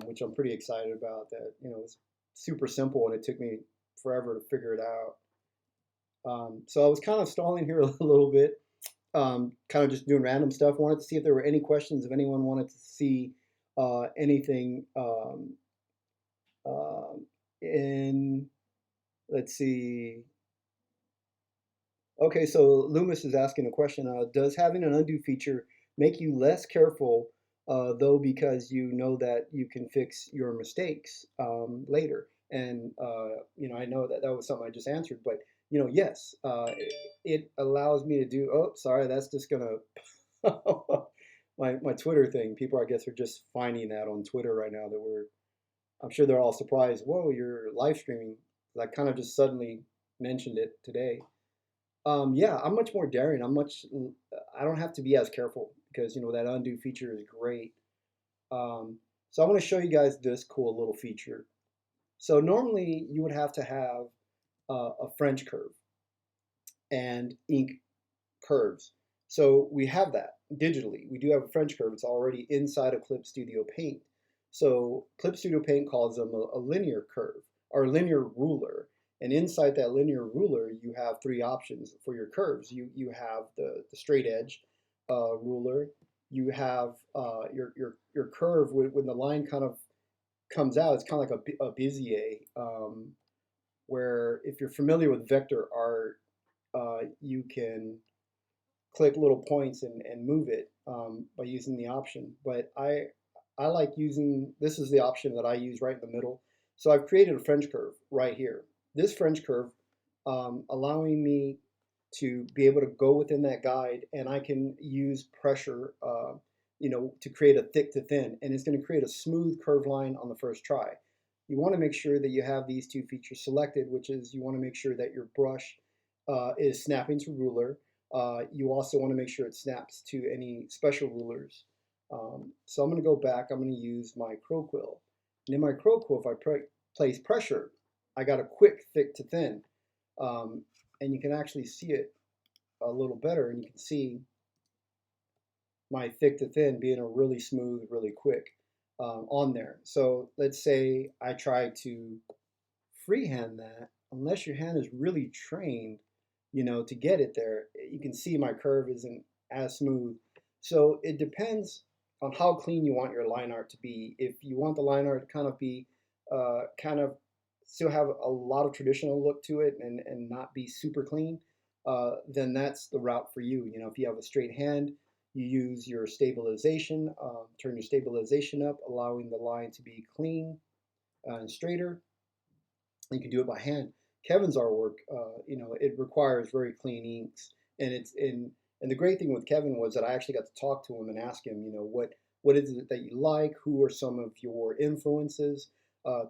which I'm pretty excited about. That, you know, it's super simple and it took me forever to figure it out. So I was kind of stalling here a little bit, kind of just doing random stuff. Wanted to see if there were any questions, if anyone wanted to see anything uh, in, let's see. Okay, so Loomis is asking a question. Does having an undo feature make you less careful, though, because you know that you can fix your mistakes later? And you know, I know that that was something I just answered, but you know, yes, it allows me to do. Oh, sorry, that's just gonna my Twitter thing. People, I guess, are just finding that on Twitter right now. That we're, I'm sure they're all surprised. Whoa, you're live streaming. I kind of just suddenly mentioned it today. Yeah, I'm much more daring. I don't have to be as careful because, you know, that undo feature is great. So I want to show you guys this cool little feature. So normally you would have to have a French curve and ink curves. So we have that digitally. We do have a French curve. It's already inside of Clip Studio Paint. So Clip Studio Paint calls them a linear curve or linear ruler. And inside that linear ruler, you have three options for your curves. You have the straight edge ruler. You have your curve when the line kind of comes out. It's kind of like a Bezier, where if you're familiar with vector art, you can click little points and move it by using the option. But I like using, this is the option that I use right in the middle. So I've created a French curve right here. This French curve allowing me to be able to go within that guide, and I can use pressure, you know, to create a thick to thin, and it's going to create a smooth curved line on the first try. you want to make sure that you have these two features selected, which is you want to make sure that your brush is snapping to ruler. You also want to make sure it snaps to any special rulers. So I'm going to go back. I'm going to use my crow quill. And in my crow quill, if I place pressure, I got a quick thick to thin. Um, and you can actually see it a little better, and you can see my thick to thin being a really smooth, really quick on there. So let's say I try to freehand that, unless your hand is really trained, to get it there, you can see my curve isn't as smooth. So it depends on how clean you want your line art to be. If you want the line art to kind of be, kind of still have a lot of traditional look to it and not be super clean, then that's the route for you. If you have a straight hand, you use your stabilization, turn your stabilization up, allowing the line to be clean and straighter. You can do it by hand. Kevin's artwork, it requires very clean inks, and it's in. And the great thing with Kevin was that I actually got to talk to him and ask him, what is it that you like? Who are some of your influences?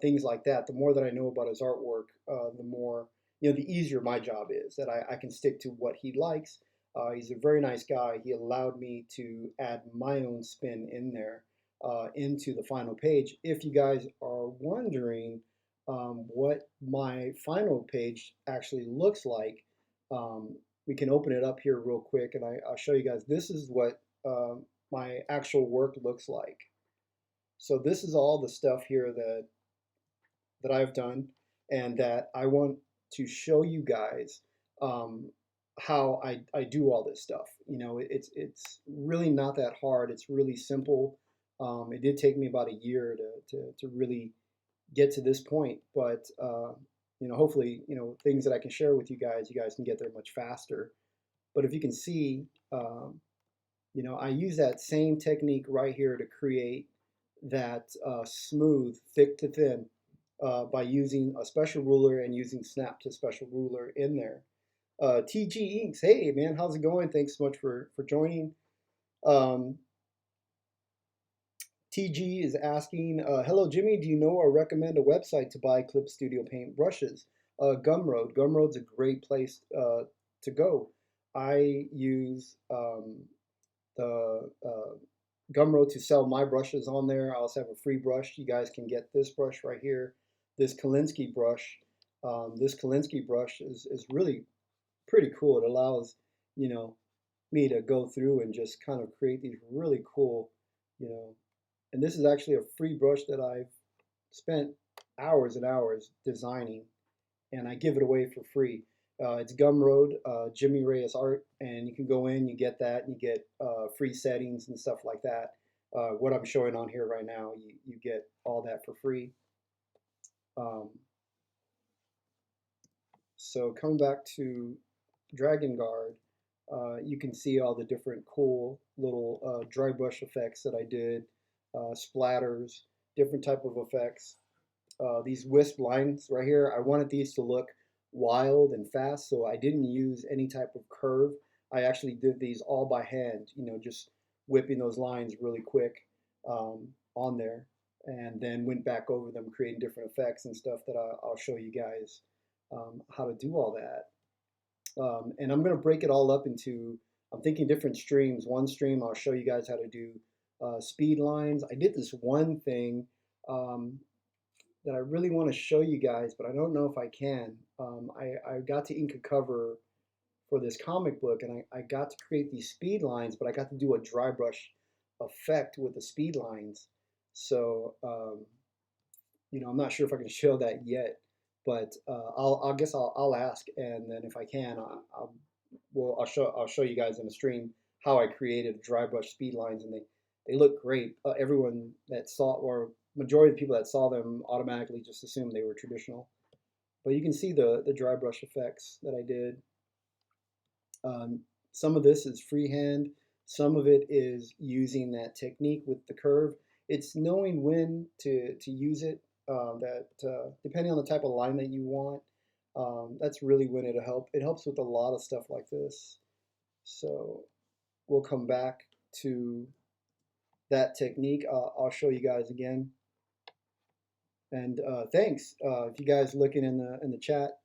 Things like that. The more that I know about his artwork, the more, the easier my job is. That I can stick to what he likes. He's a very nice guy. He allowed me to add my own spin in there into the final page. If you guys are wondering what my final page actually looks like, we can open it up here real quick, and I'll show you guys. This is what my actual work looks like. So this is all the stuff here that I've done, and that I want to show you guys how I do all this stuff. It's really not that hard. It's really simple. It did take me about a year to really get to this point, but hopefully, things that I can share with you guys can get there much faster. But if you can see, I use that same technique right here to create that smooth, thick to thin by using a special ruler and using snap to special ruler in there. TG Inks, hey man, how's it going? Thanks so much for joining. Um, TG is asking, hello Jimmy, do you know or recommend a website to buy Clip Studio Paint brushes? Gumroad. Gumroad's a great place to go. I use the Gumroad to sell my brushes on there. I also have a free brush. You guys can get this brush right here, this Kolinsky brush. This Kolinsky brush is really pretty cool. It allows, me to go through and just kind of create these really cool, you know, and this is actually a free brush that I've spent hours and hours designing, and I give it away for free. It's Gumroad, Jimmy Reyes Art, and you can go in, you get that, and you get free settings and stuff like that. What I'm showing on here right now, you get all that for free. Um, so coming back to Dragon Guard, you can see all the different cool little dry brush effects that I did, splatters, different type of effects. These wisp lines right here, I wanted these to look wild and fast, so I didn't use any type of curve. I actually did these all by hand, just whipping those lines really quick on there, and then went back over them, creating different effects and stuff that I'll show you guys how to do all that. And I'm going to break it all up into, I'm thinking different streams. One stream, I'll show you guys how to do speed lines. I did this one thing that I really want to show you guys, but I don't know if I can. I got to ink a cover for this comic book, and I got to create these speed lines, but I got to do a dry brush effect with the speed lines. So, I'm not sure if I can show that yet, but I guess I'll ask, and then if I can, I'll show you guys in the stream how I created dry brush speed lines, and they look great. Everyone that saw, or majority of the people that saw them, automatically just assumed they were traditional. But you can see the dry brush effects that I did. Some of this is freehand. Some of it is using that technique with the curve. It's knowing when to use it. Depending on the type of line that you want, that's really when it'll help. It helps with a lot of stuff like this. So we'll come back to that technique. I'll show you guys again. And thanks. If you guys looking in the chat,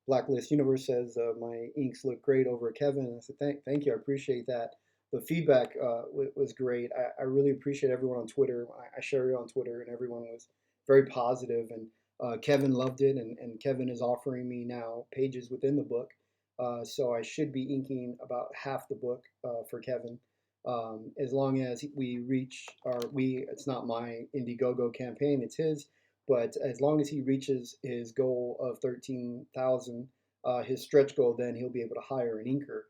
Blacklist Universe says my inks look great over Kevin. I said thank you. I appreciate that. The feedback was great. I really appreciate everyone on Twitter. I share it on Twitter, and everyone was very positive. And Kevin loved it, and Kevin is offering me now pages within the book. So I should be inking about half the book for Kevin. As long as we reach it's not my Indiegogo campaign, it's his, but as long as he reaches his goal of 13,000, his stretch goal, then he'll be able to hire an inker,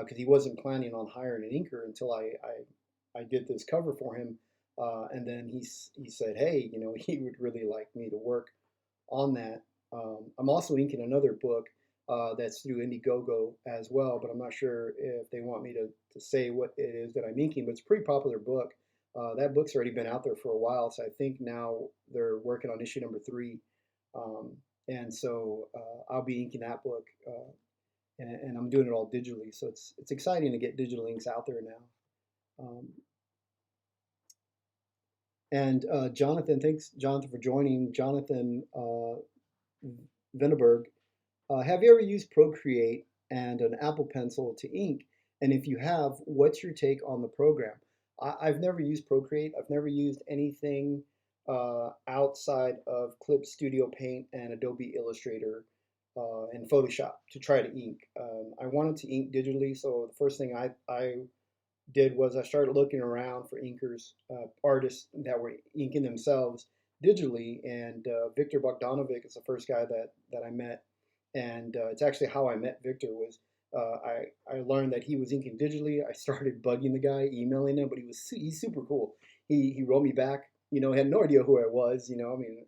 because he wasn't planning on hiring an inker until I did this cover for him. And then he said, hey, he would really like me to work on that. I'm also inking another book that's through Indiegogo as well, but I'm not sure if they want me to say what it is that I'm inking, but it's a pretty popular book. That book's already been out there for a while, so I think now they're working on issue number 3. Um, and so I'll be inking that book, and I'm doing it all digitally, so it's exciting to get digital inks out there now. Um, and Jonathan, thanks, Jonathan, for joining. Jonathan Venneberg, have you ever used Procreate and an Apple Pencil to ink? And if you have, what's your take on the program? I've never used Procreate. I've never used anything outside of Clip Studio Paint and Adobe Illustrator and Photoshop to try to ink. I wanted to ink digitally, so the first thing I did was I started looking around for inkers, artists that were inking themselves digitally, and Victor Bogdanovic is the first guy that I met, and it's actually how I met Victor was I learned that he was inking digitally. I started bugging the guy, emailing him, but he's super cool. He wrote me back, had no idea who I was, I mean,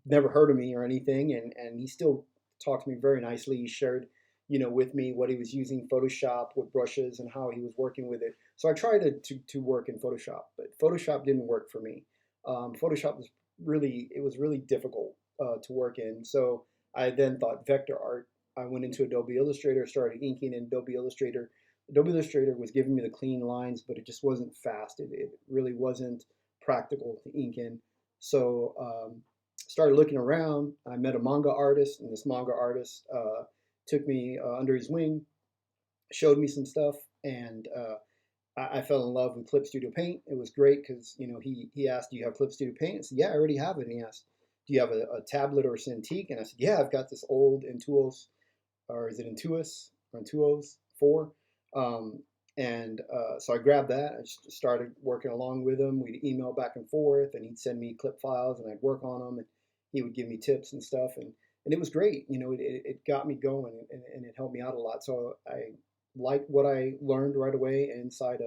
never heard of me or anything, and he still talked to me very nicely. He shared, with me what he was using Photoshop with brushes and how he was working with it. So I tried to work in Photoshop, but Photoshop didn't work for me. Photoshop was really difficult to work in. So I then thought vector art. I went into Adobe Illustrator, started inking in Adobe Illustrator. Adobe Illustrator was giving me the clean lines, but it just wasn't fast. It really wasn't practical to ink in. So started looking around. I met a manga artist, and this manga artist took me under his wing, showed me some stuff, and I fell in love with Clip Studio Paint. It was great because he asked, "Do you have Clip Studio Paint?" I said, "Yeah, I already have it." And he asked, "Do you have a tablet or Cintiq?" And I said, "Yeah, I've got this old Intuos, or is it Intuos or Intuos 4?" Um, and so I grabbed that. I just started working along with him. We'd email back and forth, and he'd send me clip files, and I'd work on them, and he would give me tips and stuff, and it was great. It got me going, and it helped me out a lot. So I liked what I learned right away inside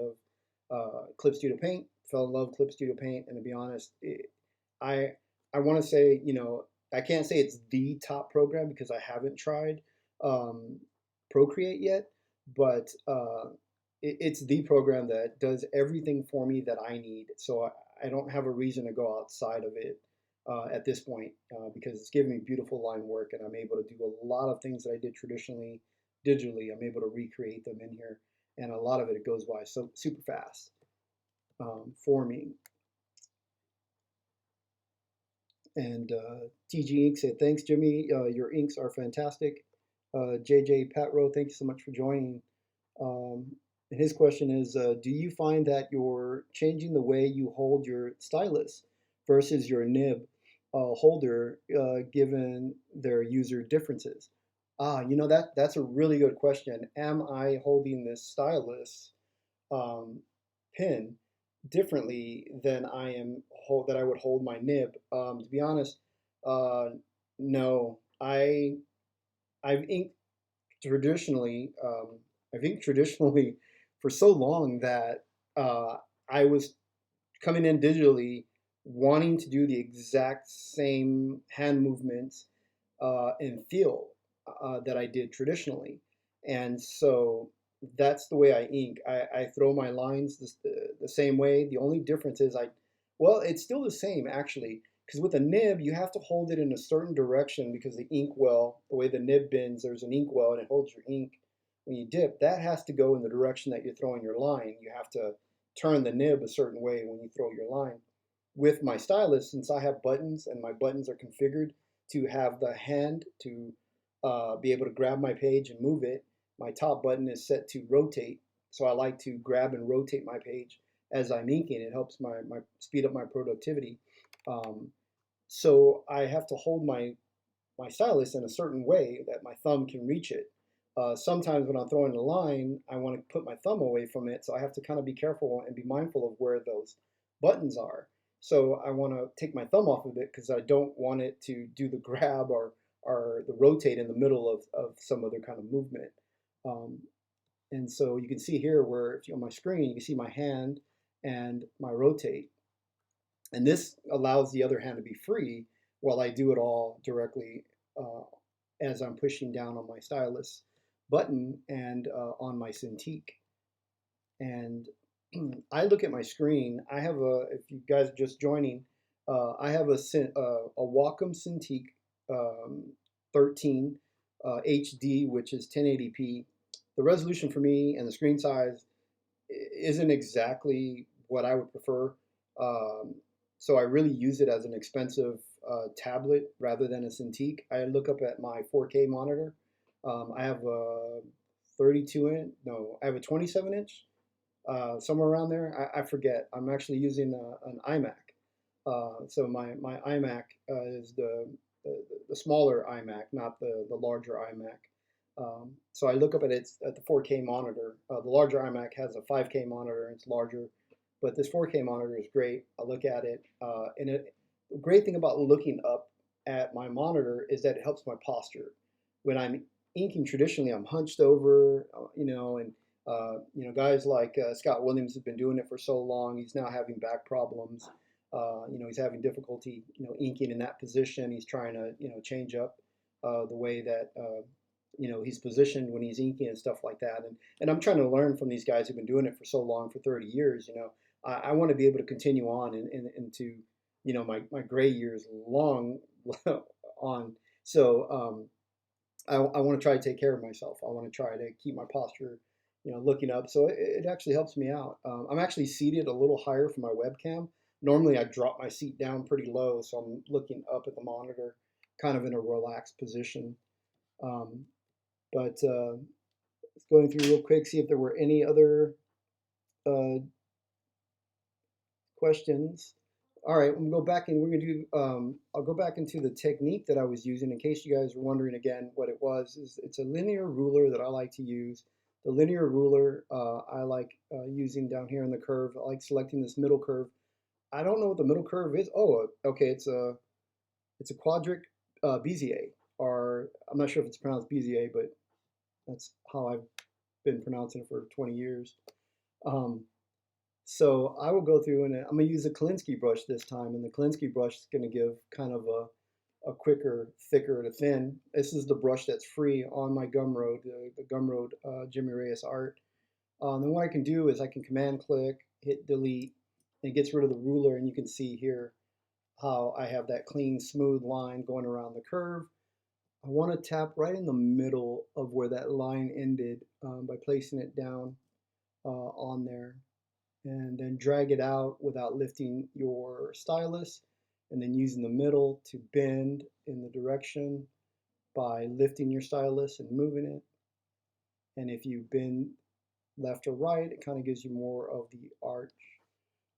of Clip Studio Paint. Fell in love with Clip Studio Paint, and to be honest, I I want to say, I can't say it's the top program because I haven't tried um, Procreate yet, but it's the program that does everything for me that I need. So I don't have a reason to go outside of it at this point because it's giving me beautiful line work, and I'm able to do a lot of things that I did traditionally digitally. I'm able to recreate them in here, and a lot of it goes by so super fast for me. And TG Inc. said, thanks, Jimmy. Your inks are fantastic. JJ Patro, thank you so much for joining. Um, and his question is, do you find that you're changing the way you hold your stylus versus your nib holder given their user differences? That's a really good question. Am I holding this stylus um, pin differently than that I would hold my nib. To be honest, uh, no. I've inked traditionally. I've inked traditionally for so long that I was coming in digitally, wanting to do the exact same hand movements and feel that I did traditionally. And so that's the way I ink. I throw my lines the same way. The only difference is well, it's still the same actually, because with a nib, you have to hold it in a certain direction because the ink well, the way the nib bends, there's an ink well and it holds your ink. When you dip, that has to go in the direction that you're throwing your line. You have to turn the nib a certain way when you throw your line. with my stylus, since I have buttons and my buttons are configured to have the hand to be able to grab my page and move it, my top button is set to rotate. So I like to grab and rotate my page as I'm inking. It helps my speed up my productivity. Um, so I have to hold my stylus in a certain way that my thumb can reach it. Sometimes when I'm throwing a line, I want to put my thumb away from it, so I have to kind of be careful and be mindful of where those buttons are. So I want to take my thumb off of it because I don't want it to do the grab or the rotate in the middle of some other kind of movement. Um, and so you can see here where if you're on my screen, you can see my hand and my rotate. And this allows the other hand to be free while I do it all directly uh, as I'm pushing down on my stylus button and on my Cintiq. And I look at my screen. I have if you guys are just joining, I have a Wacom Cintiq 13 HD, which is 1080p. The resolution for me and the screen size isn't exactly what I would prefer. Um, so I really use it as an expensive tablet rather than a Cintiq. I look up at my 4K monitor. I have a 32 inch, no, I have a 27 inch, somewhere around there. I forget. I'm actually using an iMac. So my iMac is the smaller iMac, not the larger iMac. So I look up at it at the 4K monitor. The larger iMac has a 5K monitor and it's larger, but this 4K monitor is great. I look at it, and the great thing about looking up at my monitor is that it helps my posture. When I'm inking traditionally, I'm hunched over, and guys like Scott Williams has been doing it for so long. He's now having back problems. He's having difficulty, inking in that position. He's trying to, change up the way that he's positioned when he's inking and stuff like that. And I'm trying to learn from these guys who've been doing it for so long, for 30 years. I want to be able to continue on into my gray years long on. So I want to try to take care of myself. I want to try to keep my posture, looking up. So it actually helps me out. I'm actually seated a little higher for my webcam. Normally I drop my seat down pretty low, so I'm looking up at the monitor, kind of in a relaxed position. Um, but going through real quick, see if there were any other uh, questions. All right, I'm gonna go back and we're gonna do. I'll go back into the technique that I was using. In case you guys were wondering again what it was, it's a linear ruler that I like to use. The linear ruler I like using down here in the curve. I like selecting this middle curve. I don't know what the middle curve is. Oh, okay, it's a quadric Bezier, or I'm not sure if it's pronounced Bezier, but that's how I've been pronouncing it for 20 years. Um, so I will go through and I'm going to use a Kolinsky brush this time, and the Kolinsky brush is going to give kind of a quicker, thicker to thin. This is the brush that's free on my Gumroad, the Gumroad Jimmy Reyes art. Then what I can do is I can command click, hit delete, and it gets rid of the ruler, and you can see here how I have that clean, smooth line going around the curve. I want to tap right in the middle of where that line ended by placing it down on there, and then drag it out without lifting your stylus, and then using the middle to bend in the direction by lifting your stylus and moving it. And if you bend left or right, it kind of gives you more of the arch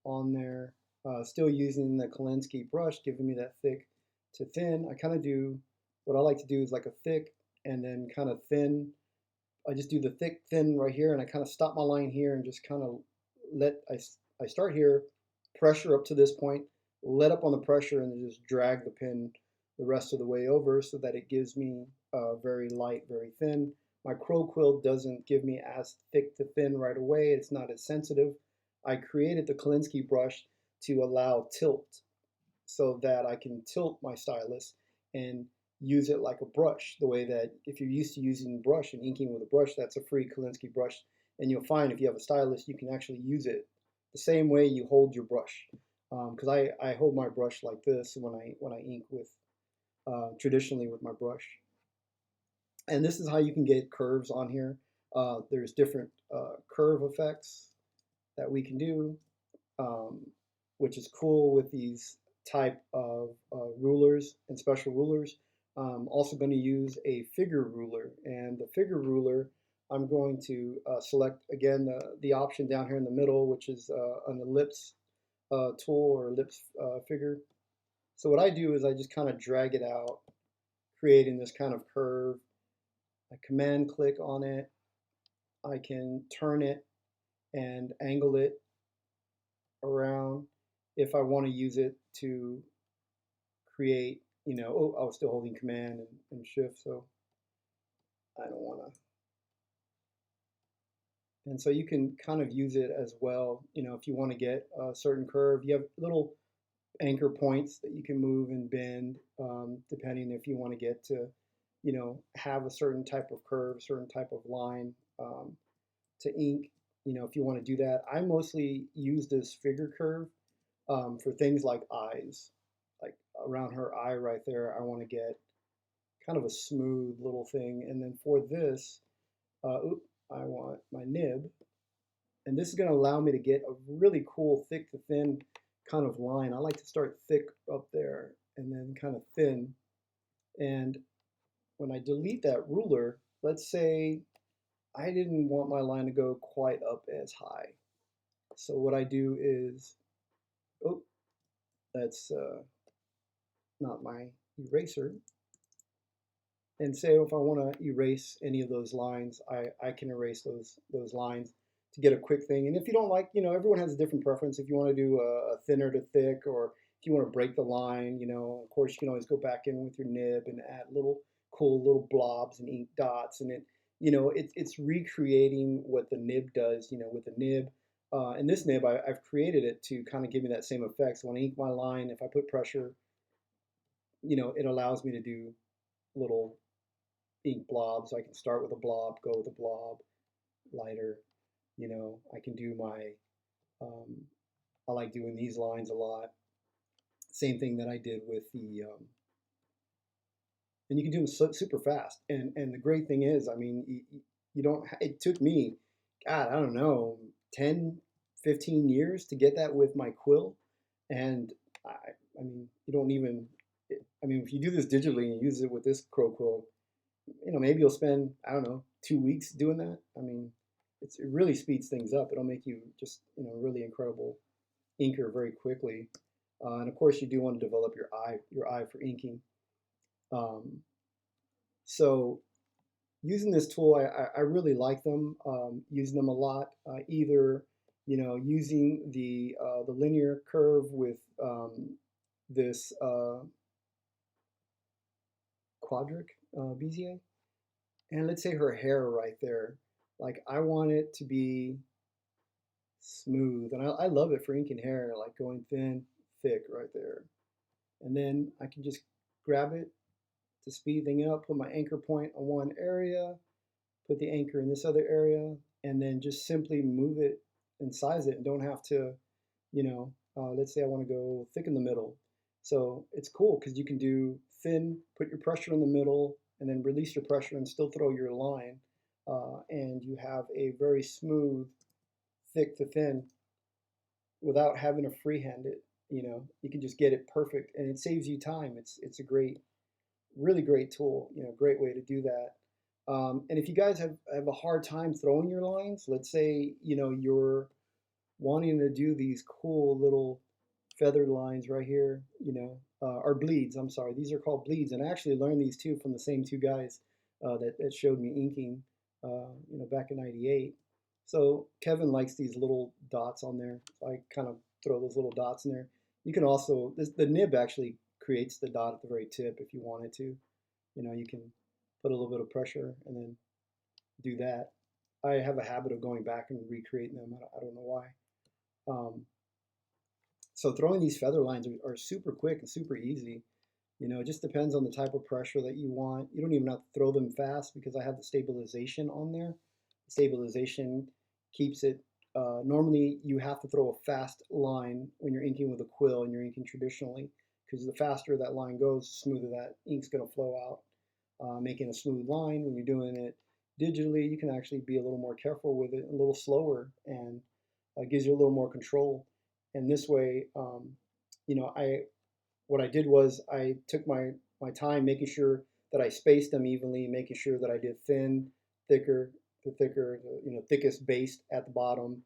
on there. Still using the Kolinsky brush, giving me that thick to thin. I kind of do, what I like to do is like a thick and then kind of thin. I just do the thick, thin right here, and I kind of stop my line here and just kind of I start here, pressure up to this point, let up on the pressure, and then just drag the pin the rest of the way over so that it gives me very light, very thin. My crow quill doesn't give me as thick to thin right away. It's not as sensitive. I created the Kolinsky brush to allow tilt so that I can tilt my stylus and use it like a brush, the way that if you're used to using brush and inking with a brush, that's a free Kolinsky brush. And you'll find if you have a stylus, you can actually use it the same way you hold your brush. Because I hold my brush like this when I ink with traditionally with my brush. And this is how you can get curves on here. There's different curve effects that we can do. Um, which is cool with these type of rulers and special rulers. I'm also going to use a figure ruler, and the figure ruler, I'm going to select again the option down here in the middle, which is an ellipse tool or ellipse figure. So what I do is I just kind of drag it out, creating this kind of curve. I command click on it. I can turn it and angle it around if I want to use it to create, oh, I was still holding command and shift, so I don't want to. And so you can kind of use it as well, if you want to get a certain curve. You have little anchor points that you can move and bend, depending if you want to get to, have a certain type of curve, certain type of line to ink. If you want to do that, I mostly use this figure curve for things like eyes, like around her eye right there. I want to get kind of a smooth little thing, and then for this, I want my nib, and this is going to allow me to get a really cool thick to thin kind of line. I like to start thick up there and then kind of thin. And when I delete that ruler, let's say I didn't want my line to go quite up as high. So what I do is, oh, that's not my eraser. And say if I want to erase any of those lines, I can erase those lines to get a quick thing. And if you don't like, everyone has a different preference. If you want to do a thinner to thick, or if you want to break the line, of course you can always go back in with your nib and add little cool little blobs and ink dots. And it's recreating what the nib does, with the nib. And this nib, I've created it to kind of give me that same effect. So when I ink my line, if I put pressure, it allows me to do little ink blobs. I can start with a blob, go with a blob, lighter. I can do my, I like doing these lines a lot. Same thing that I did with the, and you can do them super fast. And the great thing is, I mean, you don't, it took me, God, I don't know, 10, 15 years to get that with my quill. And I mean, you don't even, I mean, if you do this digitally and use it with this crow quill, maybe you'll spend, I don't know, 2 weeks doing that. I mean, it really speeds things up. It'll make you just, really incredible inker very quickly. And of course, you do want to develop your eye for inking. So using this tool, I really like them. Using them a lot. Either using the linear curve with this quadric Bezier. And let's say her hair right there, like I want it to be smooth. And I love it for inking hair, like going thin, thick right there. And then I can just grab it to speed things up, put my anchor point on one area, put the anchor in this other area, and then just simply move it and size it and don't have to, let's say I want to go thick in the middle. So it's cool because you can do thin, put your pressure in the middle, and then release your pressure and still throw your line. And you have a very smooth, thick to thin without having to freehand it. You can just get it perfect, and it saves you time. It's a great, really great tool. Great way to do that. And if you guys have a hard time throwing your lines, let's say you're wanting to do these cool little feathered lines right here, or bleeds. I'm sorry, these are called bleeds, and I actually learned these two from the same two guys that showed me inking, back in '98. So Kevin likes these little dots on there. So I kind of throw those little dots in there. You can also, the nib actually creates the dot at the very tip if you wanted to. You can put a little bit of pressure and then do that. I have a habit of going back and recreating them. I don't know why. So throwing these feather lines are super quick and super easy. It just depends on the type of pressure that you want. You don't even have to throw them fast because I have the stabilization on there. The stabilization keeps it, normally you have to throw a fast line when you're inking with a quill and you're inking traditionally, because the faster that line goes, the smoother that ink's going to flow out. Making a smooth line when you're doing it digitally, you can actually be a little more careful with it, a little slower, and gives you a little more control. And this way, you know, what I did was I took my time making sure that I spaced them evenly, making sure that I did thin, thicker, you know, thickest base at the bottom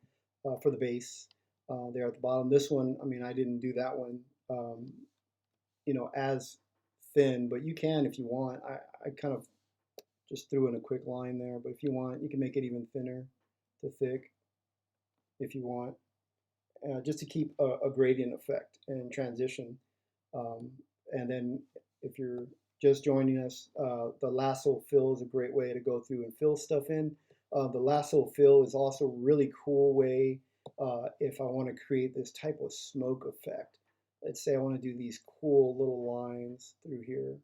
for the base there at the bottom. This one, I mean, I didn't do that one, you know, as thin, but you can if you want. I kind of just threw in a quick line there, but if you want, you can make it even thinner to thick if you want, just to keep a gradient effect and transition. Um, and then if you're just joining us, the lasso fill is a great way to go through and fill stuff in. The lasso fill is also a really cool way if I want to create this type of smoke effect. Let's say I want to do these cool little lines through here.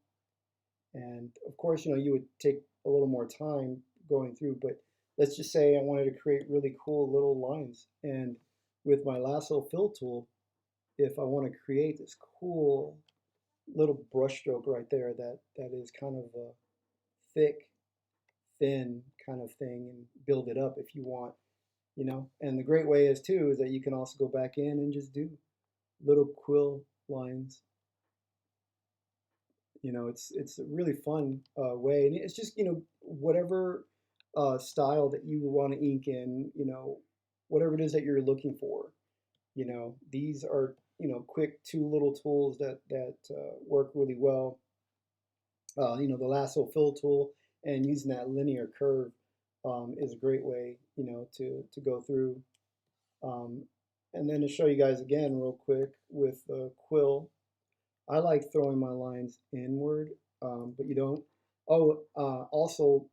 And of course, you know, you would take a little more time going through, but let's just say I wanted to create really cool little lines. And with my lasso fill tool, if I want to create this cool little brush stroke right there that is kind of a thick, thin kind of thing, and build it up if you want, you know. And the great way is too is that you can also go back in and just do little quill lines. You know, it's a really fun way, and it's just, you know, whatever style that you want to ink in, you know, whatever it is that you're looking for. You know, these are, you know, quick two little tools that work really well. You know, the lasso fill tool and using that linear curve is a great way, you know, to go through. Um, and then to show you guys again real quick with the quill, I like throwing my lines inward, but you don't. Oh, also,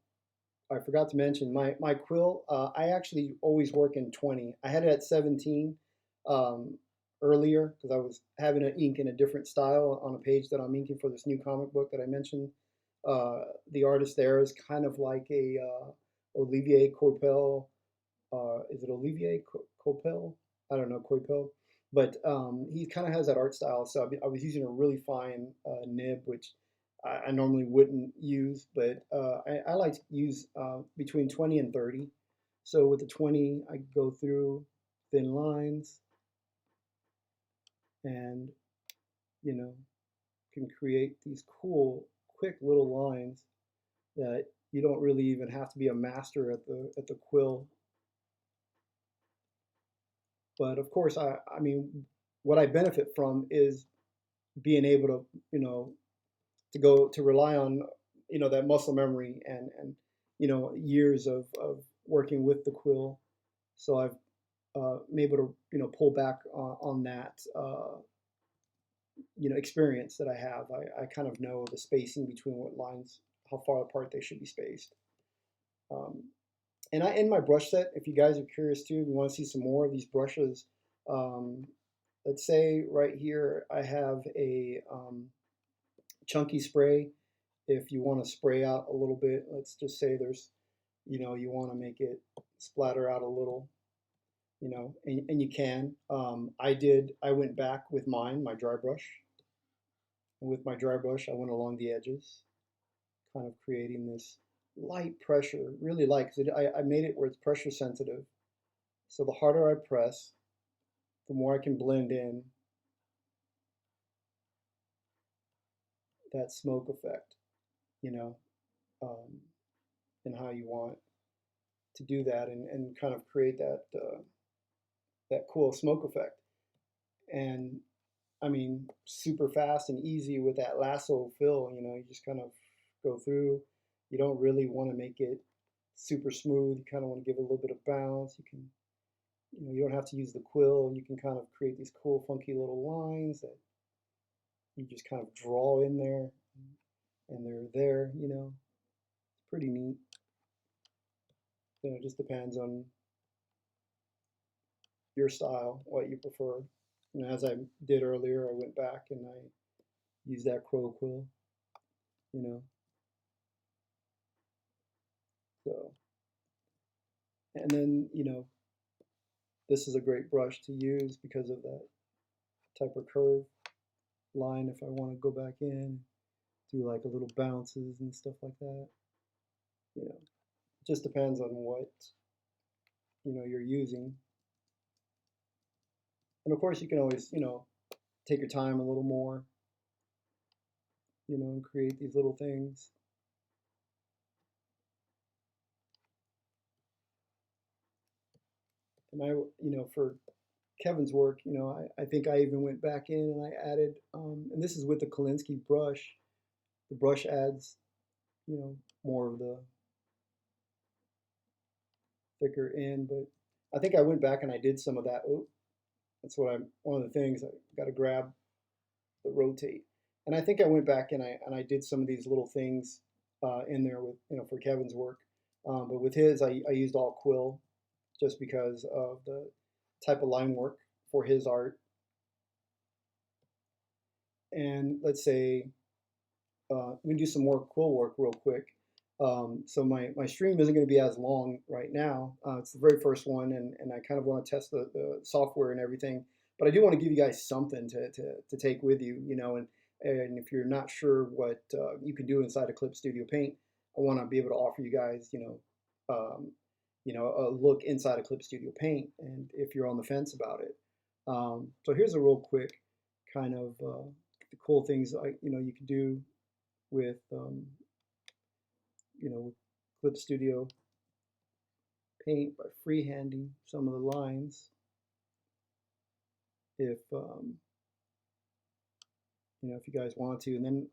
I forgot to mention my quill. I actually always work in 20. I had it at 17 um, earlier because I was having to ink in a different style on a page that I'm inking for this new comic book that I mentioned. The artist there is kind of like a Olivier Coipel. Is it Olivier Coipel? I don't know Coipel, but he kind of has that art style. So I was using a really fine nib, which I normally wouldn't use, but I like to use between 20 and 30. So with the 20, I go through thin lines and, you know, can create these cool, quick little lines that you don't really even have to be a master at the quill. But of course, I mean, what I benefit from is being able to, you know, to go to rely on, you know, that muscle memory and you know, years of working with the quill. So I've been able to, you know, pull back on that you know, experience that I have. I kind of know the spacing between what lines, how far apart they should be spaced. Um, and I in my brush set, if you guys are curious too, if you want to see some more of these brushes, um, let's say right here I have a chunky spray. If you want to spray out a little bit, let's just say there's, you know, you want to make it splatter out a little, you know, and you can. I went back with my dry brush. And with my dry brush, I went along the edges, kind of creating this light pressure, really light, because I made it where it's pressure sensitive. So the harder I press, the more I can blend in that smoke effect, you know, um, and how you want to do that and kind of create that cool smoke effect. And I mean, super fast and easy with that lasso fill. You know, you just kind of go through. You don't really want to make it super smooth. You kind of want to give it a little bit of bounce. You can, you know, you don't have to use the quill. You can kind of create these cool, funky little lines that you just kind of draw in there, and they're there. You know, it's pretty neat. You know, it just depends on your style, what you prefer. And as I did earlier, I went back and I used that crow quill. You know, so and then you know this is a great brush to use because of that type of curve line if I want to go back in, do like a little bounces and stuff like that. You know, it just depends on what, you know, you're using. And of course, you can always, take your time a little more, and create these little things. And for Kevin's work, I think I even went back in and I added, and this is with the Kolinsky brush. The brush adds, more of the thicker end, but I think I went back and I did some of that. Oh, that's one of the things I got to grab the rotate. And I think I went back and I did some of these little things in there with, for Kevin's work. But with his, I used all quill just because of the type of line work for his art. And let's say we can do some more quill work real quick. So my stream isn't going to be as long right now. It's the very first one, and I kind of want to test the software and everything. But I do want to give you guys something to take with you, and if you're not sure what you can do inside of Clip Studio Paint, I want to be able to offer you guys, a look inside of Clip Studio Paint, and if you're on the fence about it. So here's a real quick kind of the cool things you can do with with Clip Studio Paint by freehanding some of the lines. If if you guys want to, and then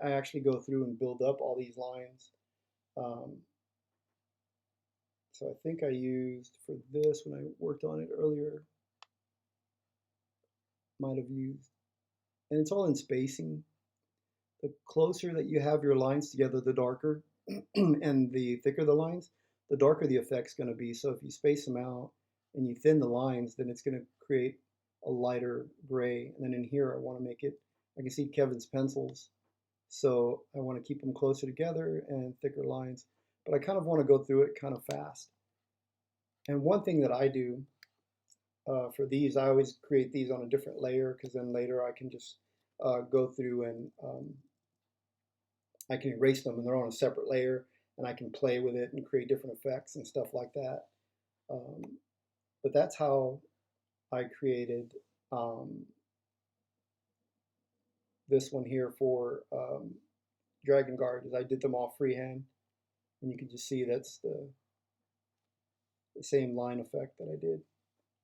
I actually go through and build up all these lines. So I think I used for this when I worked on it earlier. Might have used, and it's all in spacing. The closer that you have your lines together, the darker, and the thicker the lines, the darker the effect's going to be. So if you space them out and you thin the lines, then it's going to create a lighter gray. And then in here, I want to make it, I can see Kevin's pencils. So I want to keep them closer together and thicker lines. But I kind of want to go through it kind of fast. And one thing that I do for these, I always create these on a different layer, because then later I can just go through and I can erase them and they're on a separate layer, and I can play with it and create different effects and stuff like that. But that's how I created this one here for Dragon Guard, is I did them all freehand, and you can just see that's the same line effect that I did.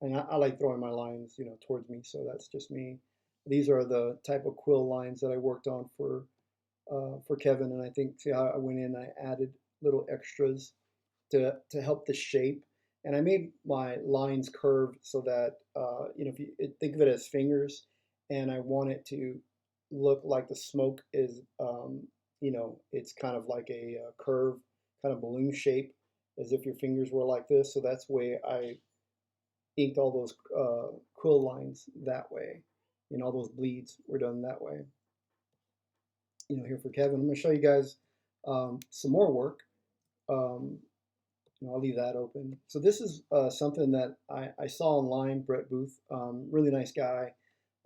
And I like throwing my lines, towards me, so that's just me. These are the type of quill lines that I worked on for Kevin, and I think, see how I went in, I added little extras to help the shape, and I made my lines curved so that if you think of it as fingers, and I want it to look like the smoke is it's kind of like a curve, kind of balloon shape, as if your fingers were like this. So that's the way I inked all those quill lines that way, and all those bleeds were done that way. Here for Kevin, I'm going to show you guys some more work. I'll leave that open. So this is something that I saw online. Brett Booth, really nice guy,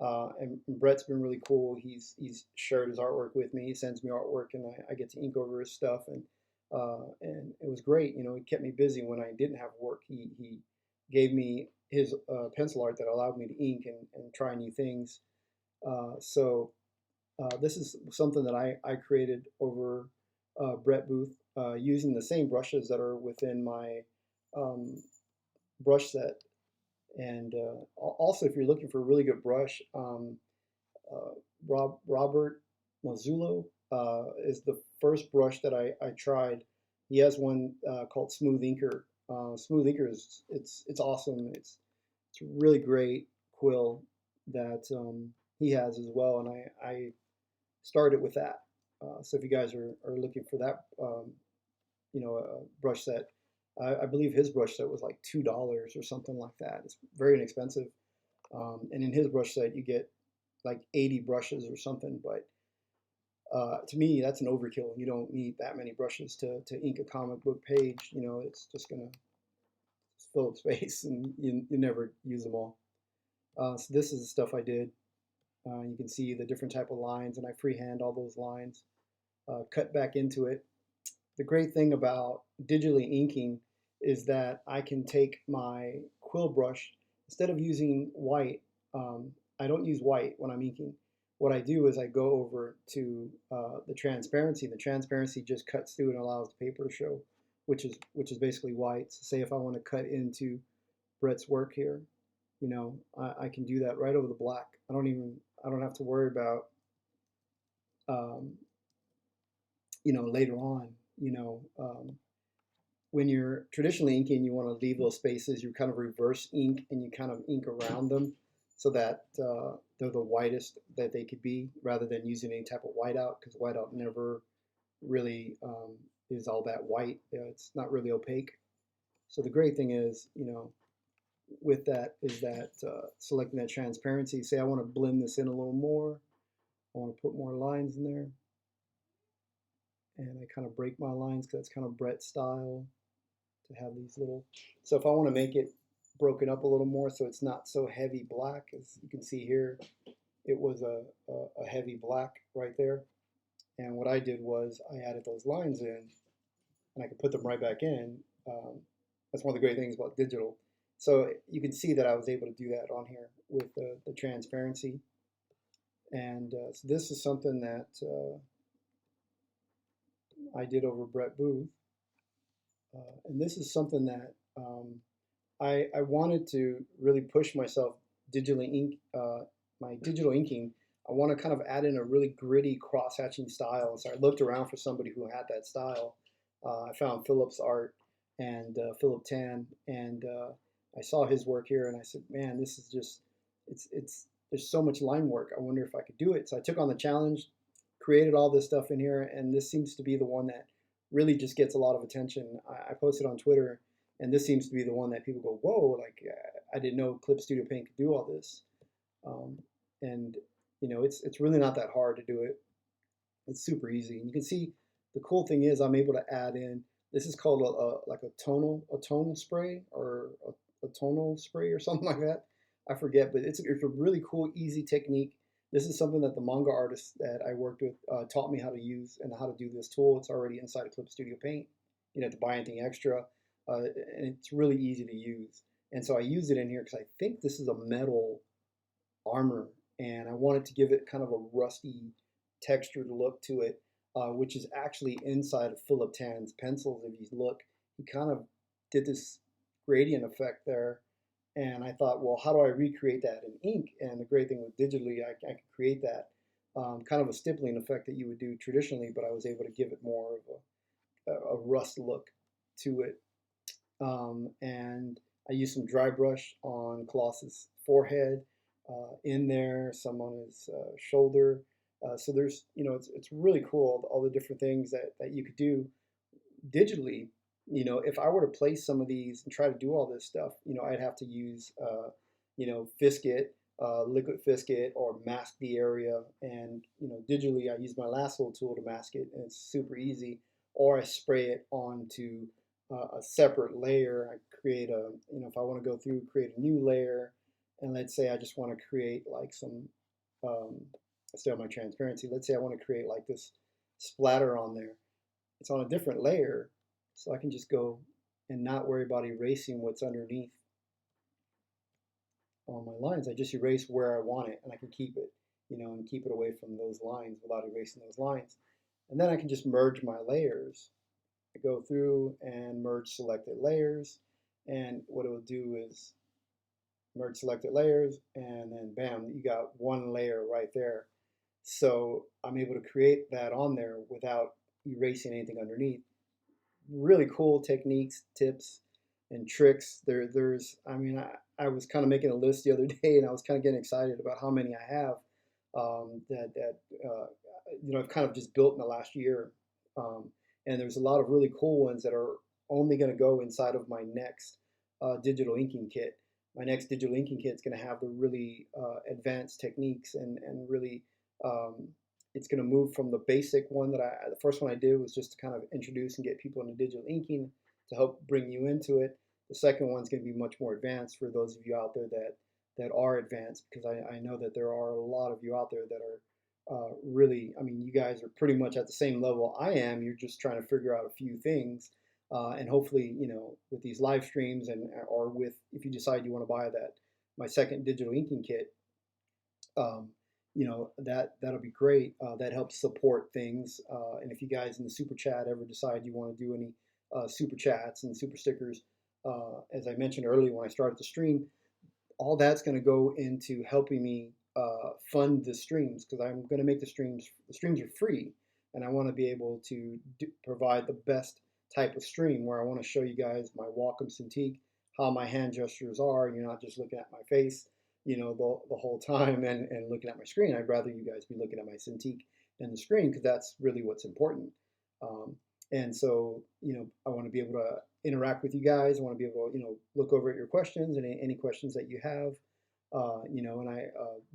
and Brett's been really cool. He's shared his artwork with me. He sends me artwork, and I get to ink over his stuff, and it was great. He kept me busy when I didn't have work. He gave me his pencil art that allowed me to ink and try new things. So this is something that I created over Brett Booth using the same brushes that are within my brush set. And also, if you're looking for a really good brush, Robert Mazzullo is the first brush that I tried. He has one called Smooth Inker. Smooth Inker it's awesome. It's a really great quill that he has as well, and I started with that. So if you guys are looking for that, a brush set, I believe his brush set was like $2 or something like that. It's very inexpensive. And in his brush set, you get like 80 brushes or something. But to me, that's an overkill. You don't need that many brushes to ink a comic book page. It's just going to fill up space, and you never use them all. So this is the stuff I did. You can see the different type of lines, and I freehand all those lines, cut back into it. The great thing about digitally inking is that I can take my quill brush, instead of using white, I don't use white when I'm inking. What I do is I go over to the transparency. The transparency just cuts through and allows the paper to show, which is basically white. So say if I want to cut into Brett's work here, I can do that right over the black. I don't have to worry about um, later on, when you're traditionally inking, you want to leave those spaces. You kind of reverse ink and you kind of ink around them so that they're the whitest that they could be, rather than using any type of whiteout, because whiteout never really is all that white. It's not really opaque. So the great thing is, with that is that selecting that transparency. Say I want to blend this in a little more. I want to put more lines in there, and I kind of break my lines because that's kind of Brett style to have these little. So if I want to make it broken up a little more so it's not so heavy black, as you can see here, it was a heavy black right there. And what I did was I added those lines in, and I could put them right back in. That's one of the great things about digital. So you can see that I was able to do that on here with the transparency. And so this is something that I did over Brett Booth. And this is something that I wanted to really push myself digitally my digital inking. I want to kind of add in a really gritty cross-hatching style. So I looked around for somebody who had that style. I found Philip's art and Philip Tan, and I saw his work here, and I said, man, this is just, there's so much line work. I wonder if I could do it. So I took on the challenge, created all this stuff in here, and this seems to be the one that really just gets a lot of attention. I posted on Twitter, and this seems to be the one that people go, whoa, like I didn't know Clip Studio Paint could do all this. And it's really not that hard to do it. It's super easy. And you can see the cool thing is I'm able to add in, this is called like a tonal spray, or a tonal spray or something like that. I forget, but it's a really cool, easy technique. This is something that the manga artist that I worked with taught me how to use and how to do this tool. It's already inside of Clip Studio Paint. You don't have to buy anything extra, and it's really easy to use. And so I use it in here because I think this is a metal armor, and I wanted to give it kind of a rusty textured look to it, which is actually inside of Philip Tan's pencils. If you look, he kind of did this gradient effect there. And I thought, well, how do I recreate that in ink? And the great thing with digitally, I could create that kind of a stippling effect that you would do traditionally, but I was able to give it more of a rust look to it. And I used some dry brush on Colossus' forehead, in there, some on his shoulder. So there's, it's really cool, all the different things that you could do digitally. If I were to place some of these and try to do all this stuff, I'd have to use, Fisket, liquid Fisket, or mask the area. And, digitally, I use my lasso tool to mask it, and it's super easy. Or I spray it onto a separate layer. I create if I want to go through, create a new layer. And let's say I just want to create like some, let's stay on my transparency. Let's say I want to create like this splatter on there. It's on a different layer. So I can just go and not worry about erasing what's underneath on my lines. I just erase where I want it, and I can keep it, and keep it away from those lines without erasing those lines. And then I can just merge my layers. I go through and merge selected layers, and what it will do is merge selected layers, and then bam, you got one layer right there. So I'm able to create that on there without erasing anything underneath. Really cool techniques, tips, and tricks. I was kind of making a list the other day, and I was kind of getting excited about how many I have I've kind of just built in the last year. And there's a lot of really cool ones that are only going to go inside of my next digital inking kit. My next digital inking kit is going to have the really advanced techniques, and really it's going to move from the basic one the first one I did was just to kind of introduce and get people into digital inking to help bring you into it. The second one's going to be much more advanced for those of you out there that are advanced, because I know that there are a lot of you out there that are really, you guys are pretty much at the same level I am. You're just trying to figure out a few things. And hopefully, with these live streams, or if you decide you want to buy my second digital inking kit, um, that'll be great. That helps support things. And if you guys in the super chat ever decide you want to do any super chats and super stickers, as I mentioned earlier when I started the stream, all that's going to go into helping me fund the streams, because I'm going to make the streams. The streams are free, and I want to be able to provide the best type of stream where I want to show you guys my Wacom Cintiq, how my hand gestures are, and you're not just looking at my face, the whole time and looking at my screen. I'd rather you guys be looking at my Cintiq and the screen, because that's really what's important. Um, and so, I want to be able to interact with you guys. I want to be able to, look over at your questions and any questions that you have.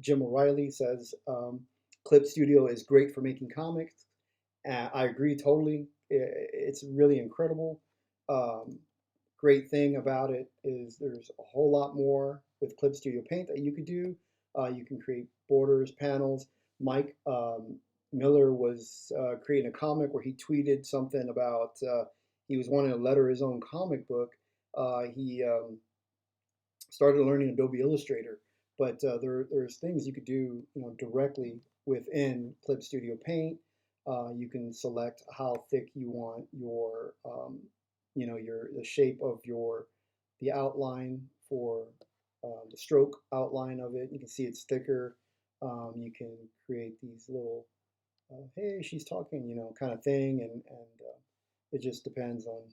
Jim O'Reilly says, Clip Studio is great for making comics. I agree totally. It's really incredible. Um, Great thing about it is there's a whole lot more with Clip Studio Paint that you could do. You can create borders, panels. Mike Miller was creating a comic where he tweeted something about he was wanting to letter his own comic book. He started learning Adobe Illustrator, but there's things you could do, directly within Clip Studio Paint. You can select how thick you want your, the shape of the outline for the stroke outline of it. You can see it's thicker. You can create these little, hey, she's talking, kind of thing, and it just depends on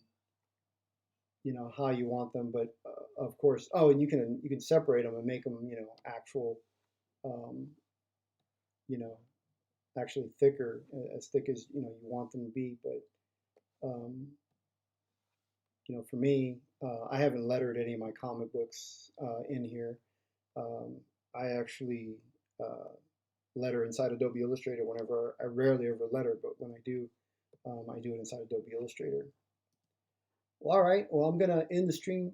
how you want them. But of course, oh, and you can separate them and make them actual, um, you know actually thicker, as thick as you want them to be. But for me, I haven't lettered any of my comic books in here. Um, I actually letter inside Adobe Illustrator whenever. I rarely ever letter, but when I do it inside Adobe Illustrator. Well, all right. Well, I'm gonna end the stream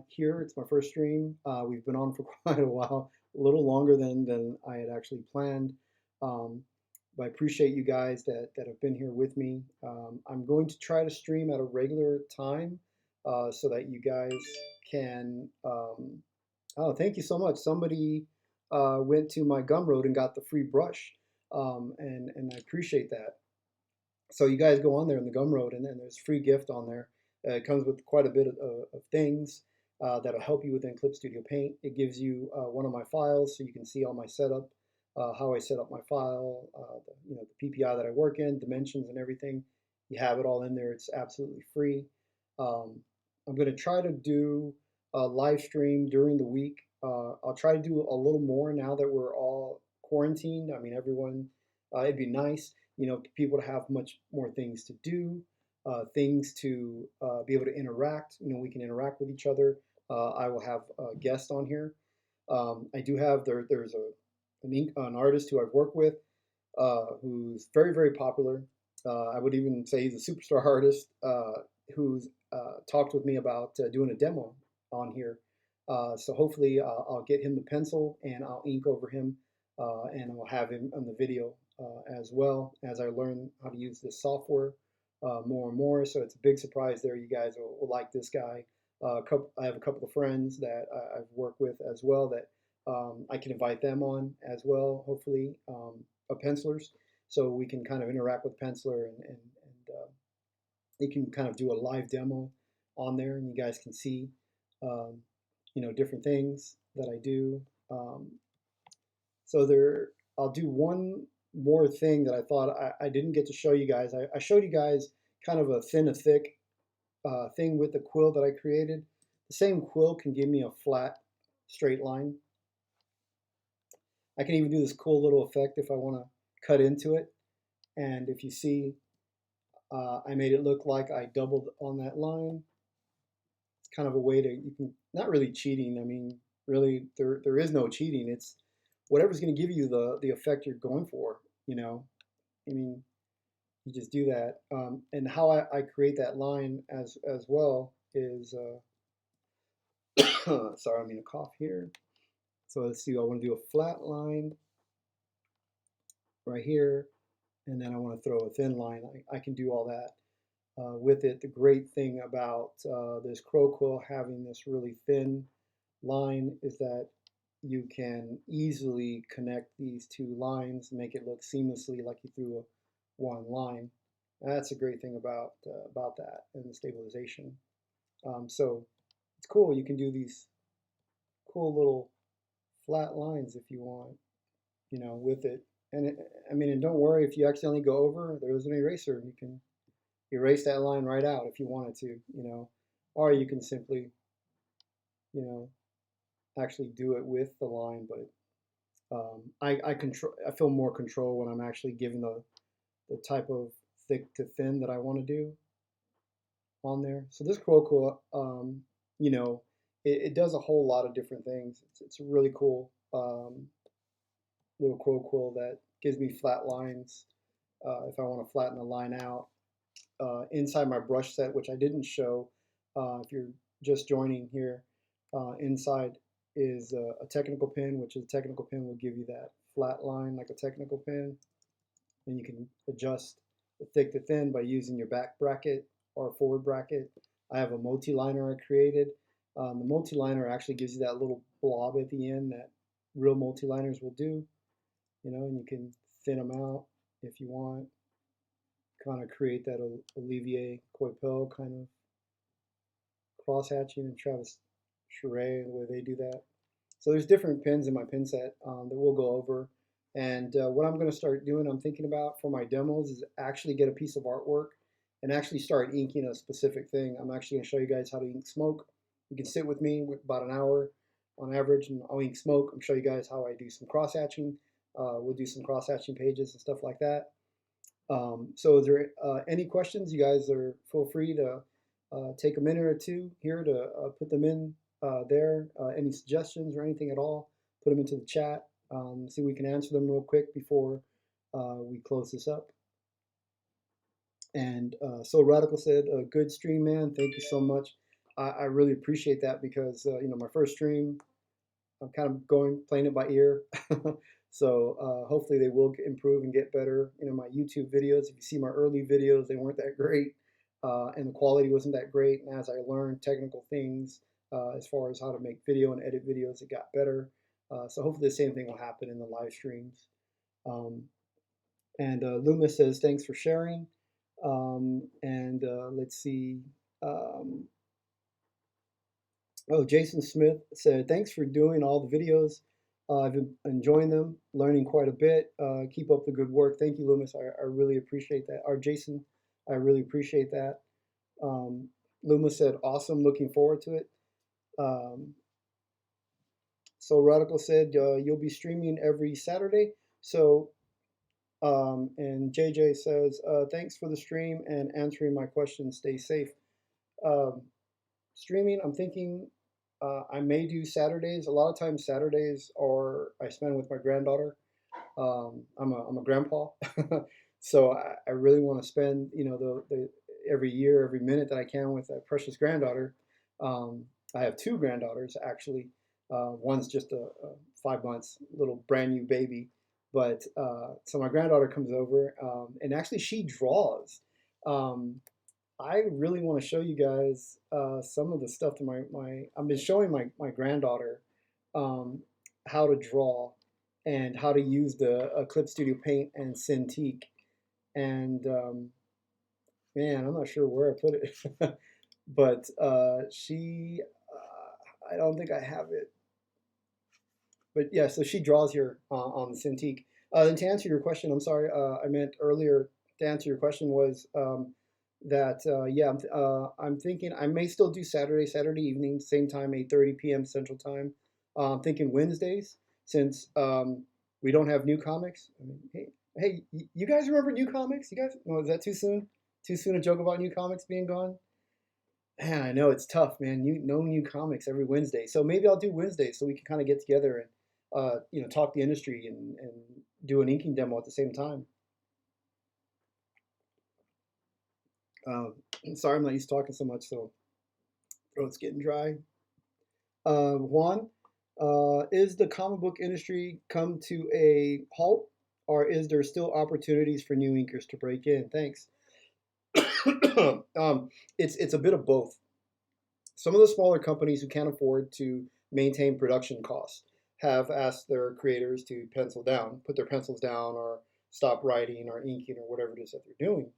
here. It's my first stream. We've been on for quite a while, a little longer than I had actually planned. Um, but I appreciate you guys that have been here with me. I'm going to try to stream at a regular time so that you guys can. Oh, thank you so much. Somebody went to my Gumroad and got the free brush, and I appreciate that. So you guys go on there in the Gumroad, and then there's a free gift on there. It comes with quite a bit of things that'll help you within Clip Studio Paint. It gives you one of my files, so you can see all my setup, how I set up my file, the PPI that I work in, dimensions and everything. You have it all in there. It's absolutely free. Um, I'm going to try to do a live stream during the week. I'll try to do a little more now that we're all quarantined. I mean, everyone, it'd be nice, people to have much more things to do, things to be able to interact. We can interact with each other. I will have a guest on here. I do have there's an artist who I've worked with who's very, very popular. I would even say he's a superstar artist who's talked with me about doing a demo on here. So hopefully I'll get him the pencil and I'll ink over him, and I'll have him on the video as well as I learn how to use this software more and more. So it's a big surprise there. You guys will like this guy. I have a couple of friends that I've worked with as well that I can invite them on as well, hopefully, pencilers. So we can kind of interact with Penciler, and you can kind of do a live demo on there, and you guys can see, um, different things that I do. So I'll do one more thing that I thought I didn't get to show you guys. I showed you guys kind of a thin, a thick thing with the quill that I created. The same quill can give me a flat, straight line. I can even do this cool little effect if I want to cut into it. And if you see, I made it look like I doubled on that line. It's kind of a way to, you can, not really cheating. I mean, really, there is no cheating. It's whatever's going to give you the effect you're going for, I mean, you just do that. And how I create that line as well is, sorry, I'm going to cough here. So let's see, I want to do a flat line right here, and then I want to throw a thin line. I can do all that with it. The great thing about this crow quill having this really thin line is that you can easily connect these two lines, make it look seamlessly like you threw a one line. And that's a great thing about that and the stabilization. So it's cool. You can do these cool little flat lines if you want, with it. And I mean, and don't worry if you accidentally go over. There's an eraser. You can erase that line right out if you wanted to, or you can simply, you know, actually do it with the line. But I feel more control when I'm actually given the type of thick to thin that I want to do on there. So this Crowquill, you know, it does a whole lot of different things. It's a really cool little Crowquill that gives me flat lines if I want to flatten a line out. Inside my brush set, which I didn't show, if you're just joining here, inside is a technical pin, which is a technical pin will give you that flat line like a technical pin. And you can adjust the thick to thin by using your back bracket or forward bracket. I have a multi-liner I created. The multi-liner actually gives you that little blob at the end that real multi-liners will do, and you can thin them out if you want. Kind of create that Olivier Coipel kind of cross-hatching and Travis Charest, the way they do that. So there's different pins in my pin set that we'll go over. And what I'm going to start doing, I'm thinking about for my demos, is actually get a piece of artwork and actually start inking a specific thing. I'm actually going to show you guys how to ink smoke. You can sit with me about an hour on average, and I'll ink smoke. I'm show you guys how I do some cross-hatching. We'll do some cross-hatching pages and stuff like that. So is there any questions? You guys feel free to take a minute or two here to put them in there. Any suggestions or anything at all, put them into the chat. See if we can answer them real quick before we close this up. And so Radical said, good stream, man. Thank you so much. I really appreciate that because, my first stream, I'm kind of playing it by ear. So hopefully they will improve and get better. My YouTube videos, if you see my early videos, they weren't that great. And the quality wasn't that great. And as I learned technical things as far as how to make video and edit videos, it got better. So hopefully the same thing will happen in the live streams. And Loomis says, thanks for sharing. And let's see. Jason Smith said, thanks for doing all the videos. I've been enjoying them, learning quite a bit. Keep up the good work. Thank you, Loomis. I really appreciate that. Or Jason, I really appreciate that. Loomis said, awesome. Looking forward to it. So Radical said, you'll be streaming every Saturday. So, and JJ says, thanks for the stream and answering my questions. Stay safe. Streaming, I'm thinking I may do Saturdays. A lot of times Saturdays are I spend with my granddaughter. I'm a grandpa, so I really want to spend the every year, every minute that I can with that precious granddaughter. I have two granddaughters actually. One's just a 5 months little brand new baby, but so my granddaughter comes over and actually she draws. I really want to show you guys some of the stuff that I've been showing my granddaughter how to draw and how to use the Clip Studio Paint and Cintiq. And man, I'm not sure where I put it, but I don't think I have it. But yeah, so she draws here on the Cintiq. And to answer your question, I'm sorry, I meant earlier to answer your question was that yeah, I'm thinking I may still do Saturday evening, same time, 8:30 p.m. Central Time. I'm thinking Wednesdays since we don't have new comics. I mean, hey, you guys remember new comics? You guys? Oh, is that too soon? Too soon to joke about new comics being gone? Man, I know it's tough, man. No new comics every Wednesday, so maybe I'll do Wednesday so we can kind of get together and talk the industry and do an inking demo at the same time. Sorry, I'm not used to talking so much, so throat's getting dry. Juan, is the comic book industry come to a halt, or is there still opportunities for new inkers to break in? Thanks. It's a bit of both. Some of the smaller companies who can't afford to maintain production costs have asked their creators to pencil down, put their pencils down, or stop writing or inking or whatever it is that they're doing.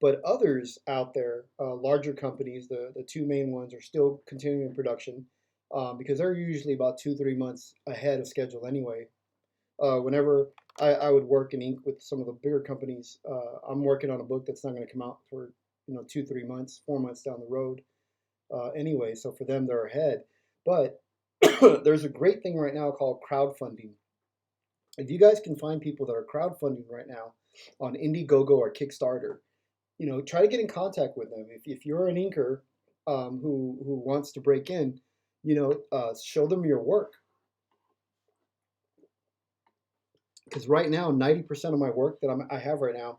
But others out there, larger companies, the two main ones, are still continuing production because they're usually about 2, 3 months ahead of schedule anyway. Whenever I would work in ink with some of the bigger companies, I'm working on a book that's not going to come out for 2, 3 months, 4 months down the road anyway. So for them, they're ahead. But there's a great thing right now called crowdfunding. If you guys can find people that are crowdfunding right now on Indiegogo or Kickstarter, try to get in contact with them. If you're an inker who wants to break in, show them your work. Because right now, 90% of my work that I have right now,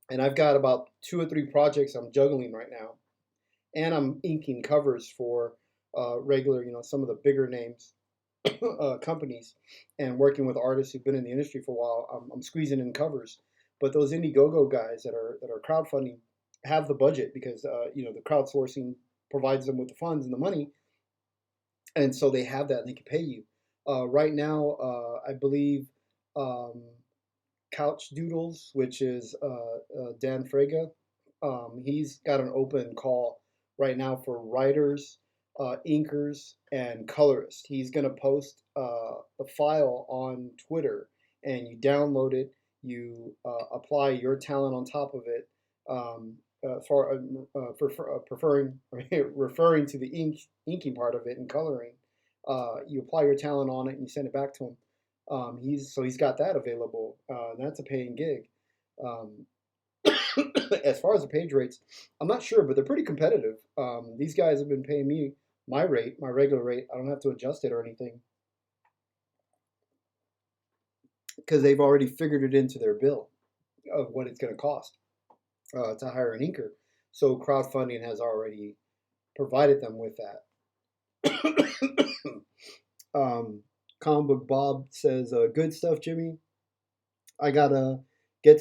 and I've got about 2 or 3 projects I'm juggling right now, and I'm inking covers for regular, some of the bigger names companies, and working with artists who've been in the industry for a while. I'm squeezing in covers, but those Indiegogo guys that are crowdfunding have the budget because the crowdsourcing provides them with the funds and the money, and so they have that and they can pay you. Right now, I believe um, Couch Doodles, which is Dan Frega. He's got an open call right now for writers, inkers, and colorists. He's going to post a file on Twitter, and you download it. You apply your talent on top of it. Preferring referring to the inking part of it and coloring, you apply your talent on it and you send it back to him. He's got that available. And that's a paying gig. Um, as far as the page rates, I'm not sure, but they're pretty competitive. These guys have been paying me my rate, my regular rate. I don't have to adjust it or anything because they've already figured it into their bill of what it's going to cost to hire an inker. So crowdfunding has already provided them with that. Comic Book Bob says, "Good stuff, Jimmy. I gotta get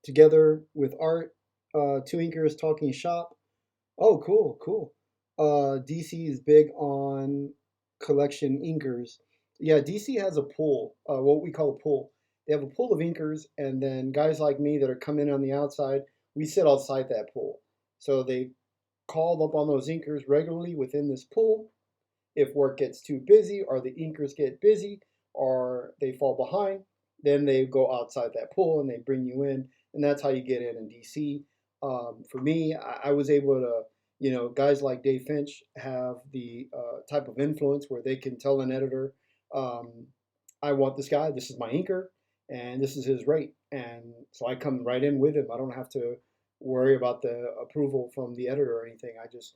together with Art. Two inkers talking shop. Oh, cool, cool. DC is big on collection inkers. Yeah, DC has a pool, what we call a pool. They have a pool of inkers, and then guys like me that are coming in on the outside, we sit outside that pool. So they call up on those inkers regularly within this pool. If work gets too busy, or the inkers get busy, or they fall behind, then they go outside that pool and they bring you in, and that's how you get in DC. For me, I was able to, guys like Dave Finch have the type of influence where they can tell an editor, um, I want this guy, this is my inker, and this is his rate. And so I come right in with him. I don't have to worry about the approval from the editor or anything. I just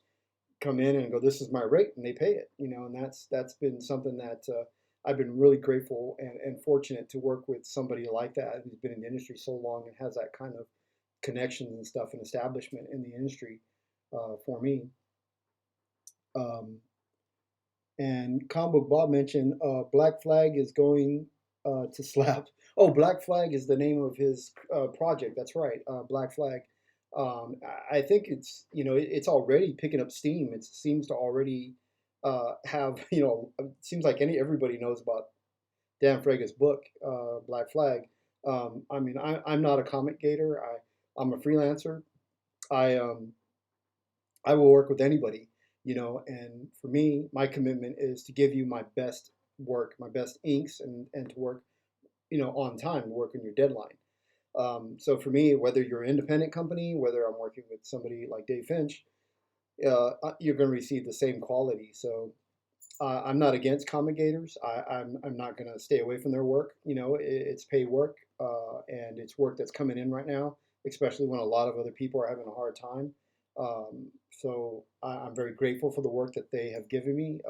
come in and go, this is my rate, and they pay it, and that's been something that I've been really grateful and fortunate to work with somebody like that who's been in the industry so long and has that kind of connections and stuff and establishment in the industry for me. Um, and Combo Bob mentioned Black Flag is going to slap. Oh, Black Flag is the name of his project. That's right, Black Flag. I think it's already picking up steam. It seems to already have it seems like everybody knows about Dan Frega's book, Black Flag. I mean, I'm not a comic gator. I'm a freelancer. I I will work with anybody, and for me, my commitment is to give you my best work, my best inks, and to work, on time, to work on your deadline. So for me, whether you're an independent company, whether I'm working with somebody like Dave Finch, you're going to receive the same quality. So I'm not against comic gators. I'm not going to stay away from their work. It's paid work, and it's work that's coming in right now, especially when a lot of other people are having a hard time. So I'm very grateful for the work that they have given me.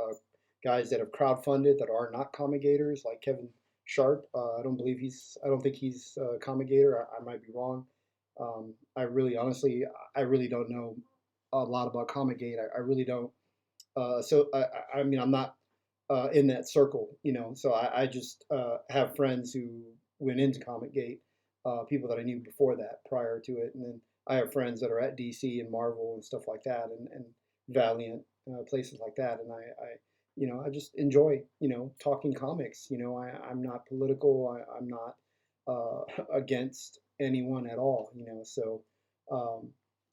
Guys that have crowdfunded that are not comic gators, like Kevin Sharp. I don't think he's a comic gator. I might be wrong. Honestly, I really don't know a lot about comic gate. I really don't. I mean, I'm not in that circle, So I just have friends who went into Comic Gate, people that I knew before that, prior to it, and then I have friends that are at DC and Marvel and stuff like that, and Valiant, places like that, and I just enjoy, talking comics. I'm not political. I'm not against anyone at all. So um,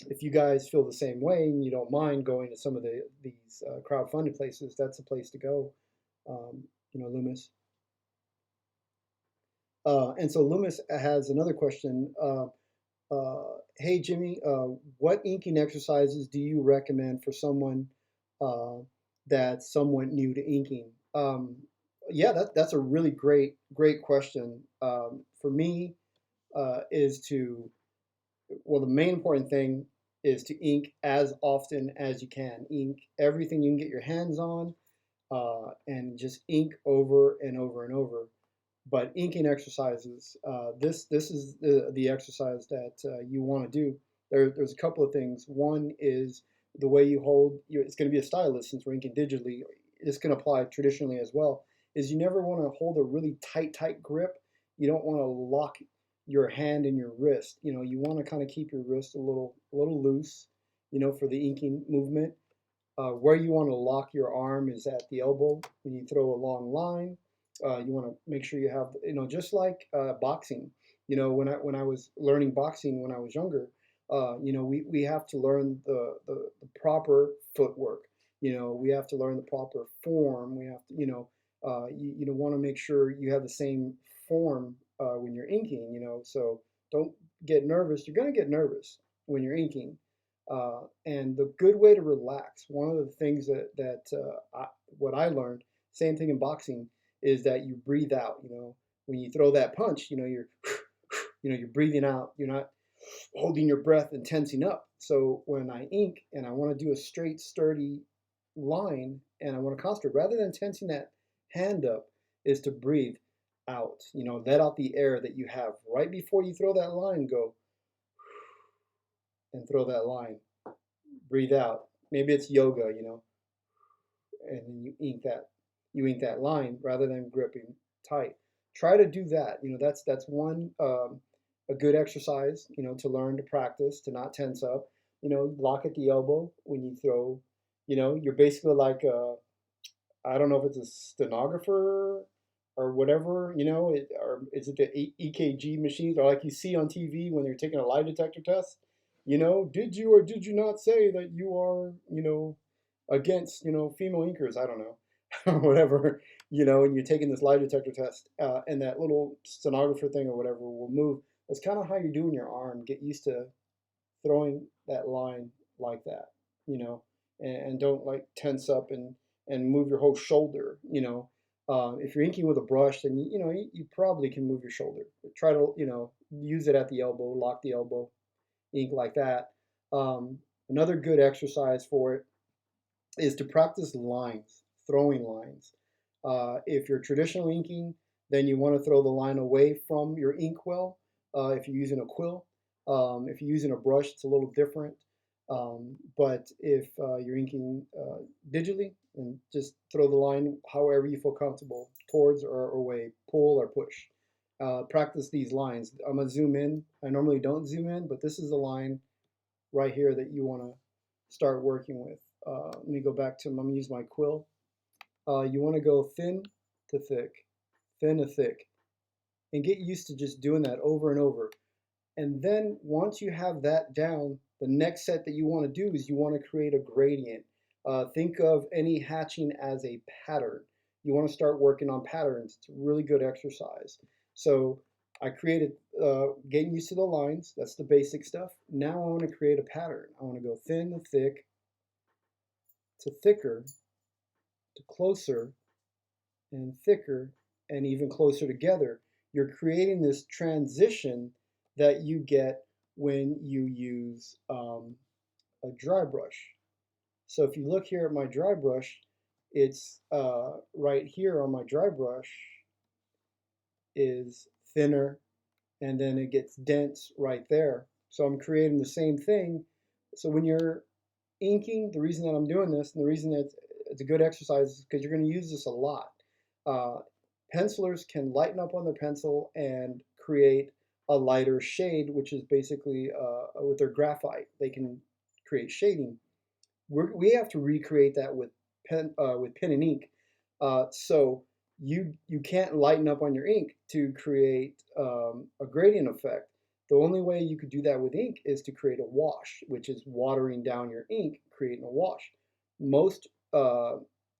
if you guys feel the same way and you don't mind going to some of these crowdfunded places, that's a place to go. Um, Loomis. And so Loomis has another question. Hey Jimmy, what inking exercises do you recommend for someone uh, that's somewhat new to inking? Yeah, that's a really great question. For me, is to well, the main important thing is to ink as often as you can. Ink everything you can get your hands on, and just ink over and over and over. But inking exercises, this is the exercise that you want to do. There's a couple of things. One is the way you hold. It's going to be a stylus since we're inking digitally. This can apply traditionally as well. Is you never want to hold a really tight grip. You don't want to lock your hand in your wrist. You want to kind of keep your wrist a little loose. For the inking movement. Where you want to lock your arm is at the elbow when you throw a long line. You want to make sure you have, just like boxing. When I was learning boxing when I was younger, we have to learn the proper footwork. We have to learn the proper form. We have to, you want to make sure you have the same form when you're inking. So don't get nervous. You're going to get nervous when you're inking. And the good way to relax, one of the things what I learned, same thing in boxing, is that you breathe out. When you throw that punch, you're breathing out. You're not holding your breath and tensing up. So when I ink and I want to do a straight, sturdy line, and I want to concentrate, rather than tensing that hand up, is to breathe out. Let out the air that you have right before you throw that line. Go and throw that line. Breathe out. Maybe it's yoga, and then you ink that line rather than gripping tight. Try to do that. That's one a good exercise, to learn to practice to not tense up. Lock at the elbow when you throw. You're basically like I don't know if it's a stenographer or whatever, or is it the EKG machines, or like you see on TV when they're taking a lie detector test? Did you or did you not say that you are, against, female inkers? I don't know, or whatever, and you're taking this lie detector test, and that little stenographer thing or whatever will move. That's kind of how you're doing your arm. Get used to throwing that line like that, and don't like tense up and move your whole shoulder. If you're inking with a brush, then you probably can move your shoulder. But try to use it at the elbow, lock the elbow, ink like that. Another good exercise for it is to practice lines, throwing lines. If you're traditional inking, then you want to throw the line away from your inkwell. If you're using a quill, if you're using a brush, it's a little different. But if you're inking digitally, then just throw the line however you feel comfortable, towards or away, pull or push. Practice these lines. I'm gonna zoom in. I normally don't zoom in, but this is a line right here that you want to start working with. Let me go back to, I'm going to use my quill. You want to go thin to thick, thin to thick, and get used to just doing that over and over. And then once you have that down, the next set that you want to do is you want to create a gradient. Think of any hatching as a pattern. You want to start working on patterns. It's a really good exercise. So I created, getting used to the lines. That's the basic stuff. Now I want to create a pattern. I want to go thin to thick, to thicker, to closer, and thicker, and even closer together. You're creating this transition that you get when you use a dry brush. So if you look here at my dry brush, it's right here on my dry brush is thinner, and then it gets dense right there. So I'm creating the same thing. So when you're inking, the reason that I'm doing this and the reason that it's a good exercise is because you're going to use this a lot. Uh, Pencilers can lighten up on their pencil and create a lighter shade, which is basically with their graphite, they can create shading. We have to recreate that with pen and ink. So you can't lighten up on your ink to create a gradient effect. The only way you could do that with ink is to create a wash, which is watering down your ink, creating a wash. Most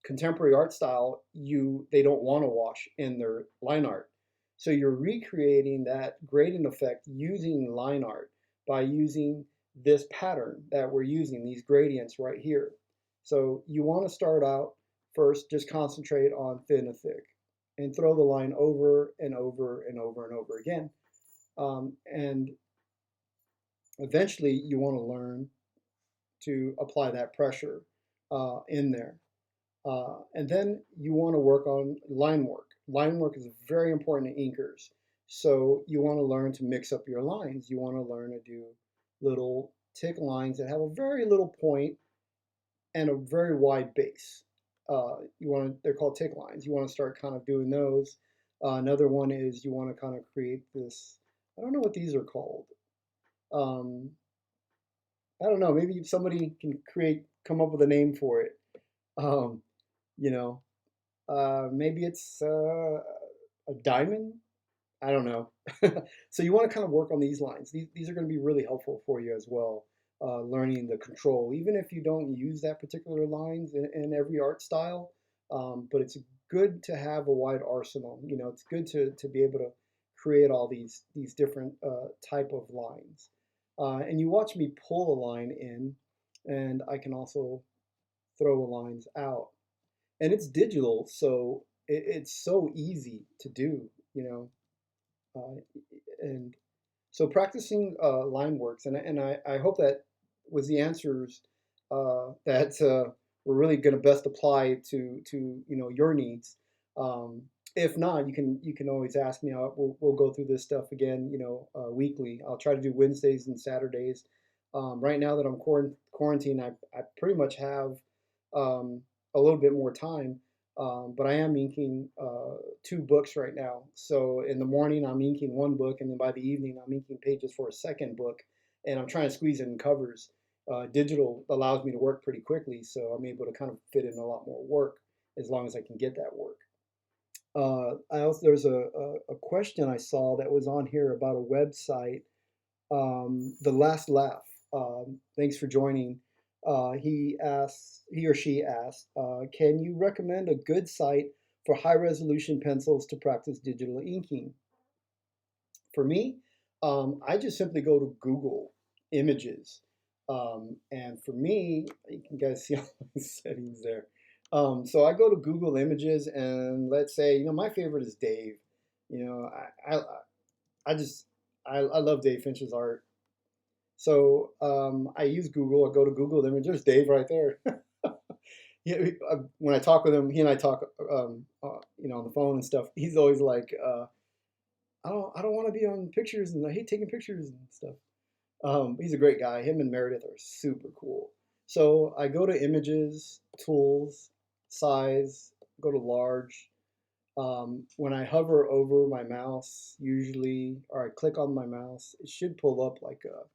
contemporary art style, they don't want to wash in their line art. So you're recreating that gradient effect using line art by using this pattern that we're using, these gradients right here. So you want to start out first, just concentrate on thin and thick and throw the line over and over and over and over again. And eventually you want to learn to apply that pressure in there. And then you want to work on line work. Line work is very important to inkers. So you want to learn to mix up your lines. You want to learn to do little tick lines that have a very little point and a very wide base. They're called tick lines. You want to start kind of doing those. Another one is you want to kind of create this, I don't know what these are called. Um, I don't know, maybe somebody can come up with a name for it. Um, you know, maybe it's a diamond. I don't know. So you want to kind of work on these lines. These are going to be really helpful for you as well. Learning the control, even if you don't use that particular lines in every art style. But it's good to have a wide arsenal. It's good to be able to create all these different type of lines. And you watch me pull a line in, and I can also throw lines out. And it's digital, so it's so easy to do, you know. Uh, and so practicing line works, and I hope that was the answers that we're really going to best apply to your needs. Um, if not, you can always ask me. We'll go through this stuff again, weekly. I'll try to do Wednesdays and Saturdays. Right now that I'm quarantined, I pretty much have a little bit more time. But I am inking two books right now. So in the morning, I'm inking one book, and then by the evening, I'm inking pages for a second book. And I'm trying to squeeze it in covers. Digital allows me to work pretty quickly, so I'm able to kind of fit in a lot more work as long as I can get that work. There's a question I saw that was on here about a website, The Last Laugh. Thanks for joining. He or she asked, can you recommend a good site for high resolution pencils to practice digital inking? For me, I just simply go to Google Images. And for me, you can guys see all my settings there. So I go to Google Images, and let's say, my favorite is Dave. You know, I love Dave Finch's art. So I use Google. I go to Google Images. There's Dave right there. Yeah, when I talk with him, he and I talk, on the phone and stuff. He's always like, I don't want to be on pictures, and I hate taking pictures and stuff. He's a great guy. Him and Meredith are super cool. So I go to Images, Tools, Size, go to Large. When I hover over my mouse, usually, or I click on my mouse, it should pull up like a.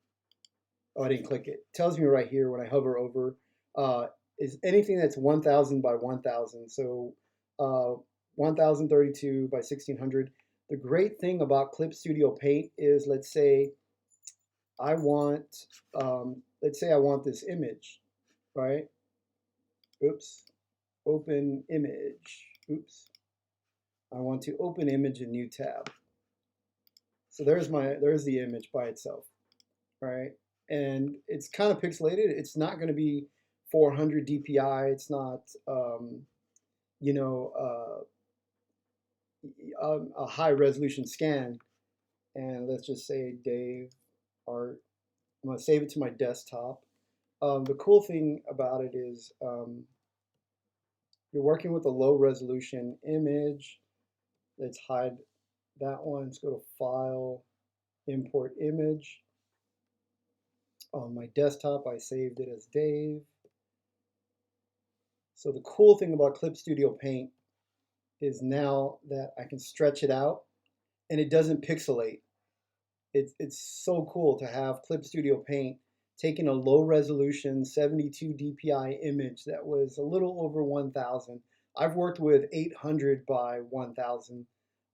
Oh, I didn't click it. It tells me right here when I hover over, uh, is anything that's 1000 by 1000. So 1032 by 1600. The great thing about Clip Studio Paint is, let's say I want, this image, right? Oops, open image. Oops, I want to open image in new tab. So there's the image by itself, right? And it's kind of pixelated. It's not going to be 400 DPI. It's not, you know, a high resolution scan. And let's just say Dave Art. I'm going to save it to my desktop. The cool thing about it is you're working with a low resolution image. Let's hide that one. Let's go to File, Import Image. On my desktop, I saved it as Dave. So the cool thing about Clip Studio Paint is now that I can stretch it out and it doesn't pixelate. It's so cool to have Clip Studio Paint taking a low resolution 72 DPI image that was a little over 1000. I've worked with 800 by 1000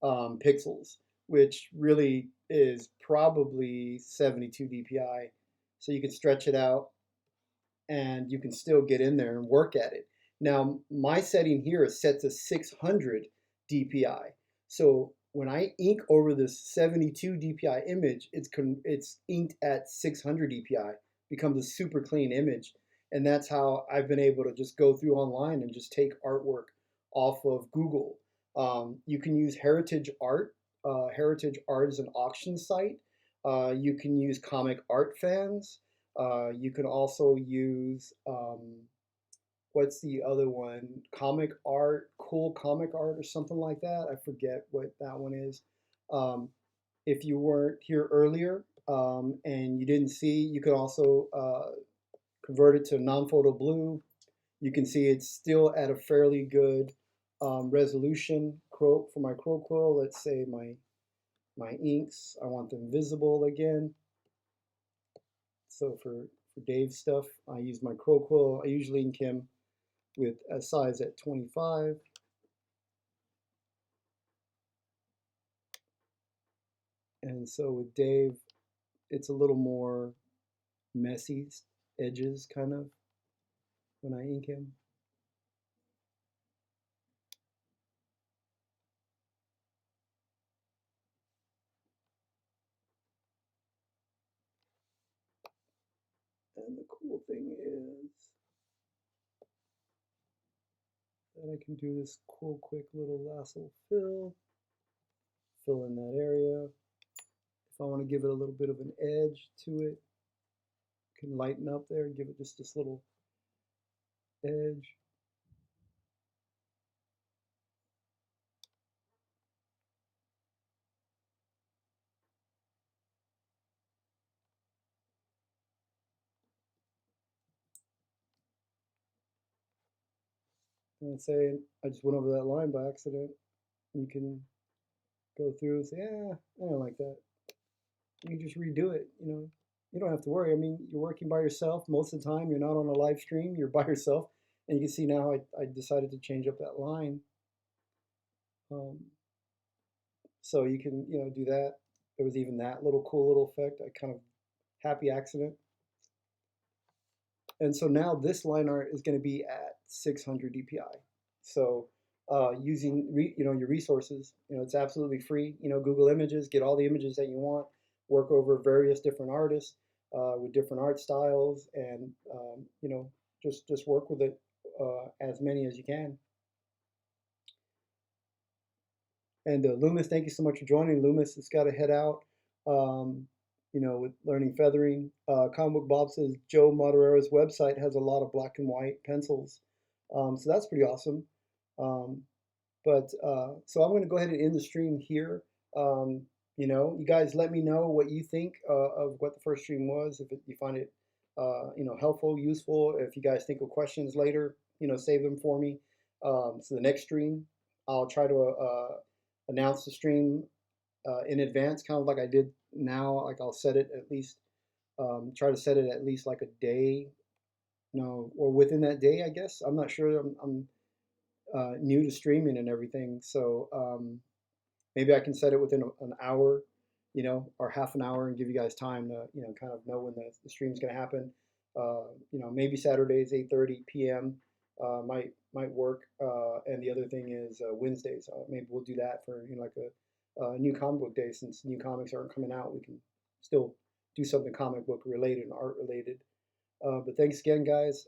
pixels, which really is probably 72 dpi. So you can stretch it out and you can still get in there and work at it. Now, my setting here is set to 600 dpi. So when I ink over this 72 dpi image, it's inked at 600 dpi, becomes a super clean image. And that's how I've been able to just go through online and just take artwork off of Google. You can use Heritage Art. Heritage Art is an auction site. You can use Comic Art Fans. You can also use what's the other one? Comic Art, Cool Comic Art, or something like that. I forget what that one is. Um, if you weren't here earlier and you didn't see, you can also convert it to non-photo blue. You can see it's still at a fairly good resolution. For my crow quill, let's say my inks, I want them visible again. So for Dave's stuff, I use my crow quill. I usually ink him with a size at 25. And so with Dave, it's a little more messy edges kind of when I ink him. And the cool thing is that I can do this cool, quick little lasso fill in that area. If I want to give it a little bit of an edge to it, can lighten up there, give it just this little edge. And say I just went over that line by accident. You can go through and say, yeah, I don't like that. You just redo it. You don't have to worry. I mean, you're working by yourself most of the time. You're not on a live stream. You're by yourself, and you can see now I decided to change up that line. So you can do that. There was even that little cool little effect. I kind of happy accident. And so now this line art is going to be at 600 dpi. So using your resources, it's absolutely free. Google Images, get all the images that you want, work over various different artists with different art styles, and just work with it as many as you can. And Loomis, thank you so much for joining. Loomis has got to head out. Um, with learning feathering. Comic Book Bob says Joe Moderero's website has a lot of black and white pencils. So that's pretty awesome. Um, so I'm going to go ahead and end the stream here. You guys let me know what you think of what the first stream was. If you find it, helpful, useful. If you guys think of questions later, save them for me. So the next stream, I'll try to announce the stream in advance, kind of like I did now. Like I'll set it at least, try to set it at least like a day, or within that day, I guess. I'm not sure. I'm new to streaming and everything, so maybe I can set it within an hour, or half an hour, and give you guys time to, kind of know when the stream's going to happen. Maybe Saturdays 8:30 p.m. Might work. And the other thing is Wednesdays. Maybe we'll do that for like a new comic book day. Since new comics aren't coming out, we can still do something comic book related and art related. But thanks again, guys.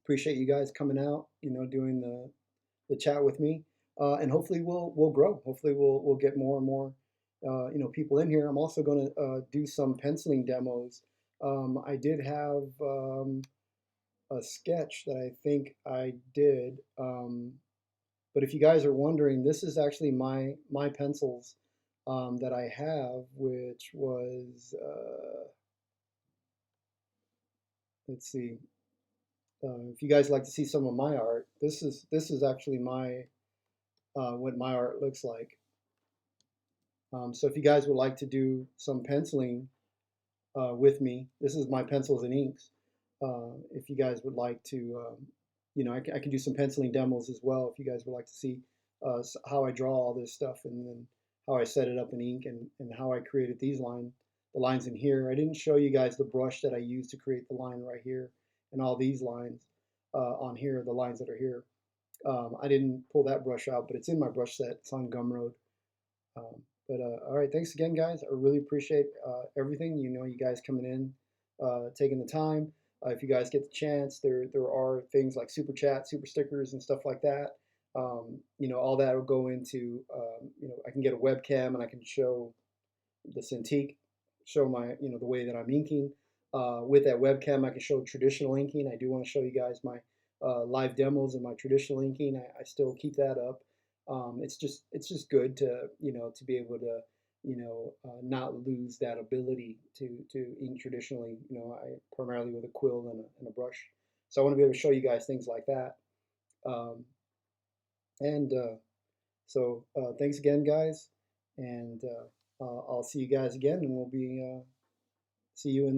Appreciate you guys coming out, doing the chat with me, and hopefully we'll grow. Hopefully we'll get more and more people in here. I'm also going to do some penciling demos. I did have a sketch that I think I did, but if you guys are wondering, this is actually my pencils that I have, which was let's see. If you guys like to see some of my art, this is actually my what my art looks like. So if you guys would like to do some penciling with me, this is my pencils and inks. If you guys would like to, I can do some penciling demos as well if you guys would like to see how I draw all this stuff, and then how I set it up in ink, and how I created the lines in here. I didn't show you guys the brush that I used to create the line right here and all these lines on here, the lines that are here. I didn't pull that brush out, but it's in my brush set. It's on Gumroad. But all right, thanks again, guys. I really appreciate everything. You guys coming in, taking the time. If you guys get the chance, there are things like super chat, super stickers, and stuff like that. All that will go into. I can get a webcam and I can show the Cintiq, show my the way that I'm inking. With that webcam, I can show traditional inking. I do want to show you guys my live demos and my traditional inking. I still keep that up. It's just good to to be able to not lose that ability to ink traditionally. I primarily with a quill and a brush. So I want to be able to show you guys things like that. Um, and so thanks again, guys, and I'll see you guys again, and we'll be see you in the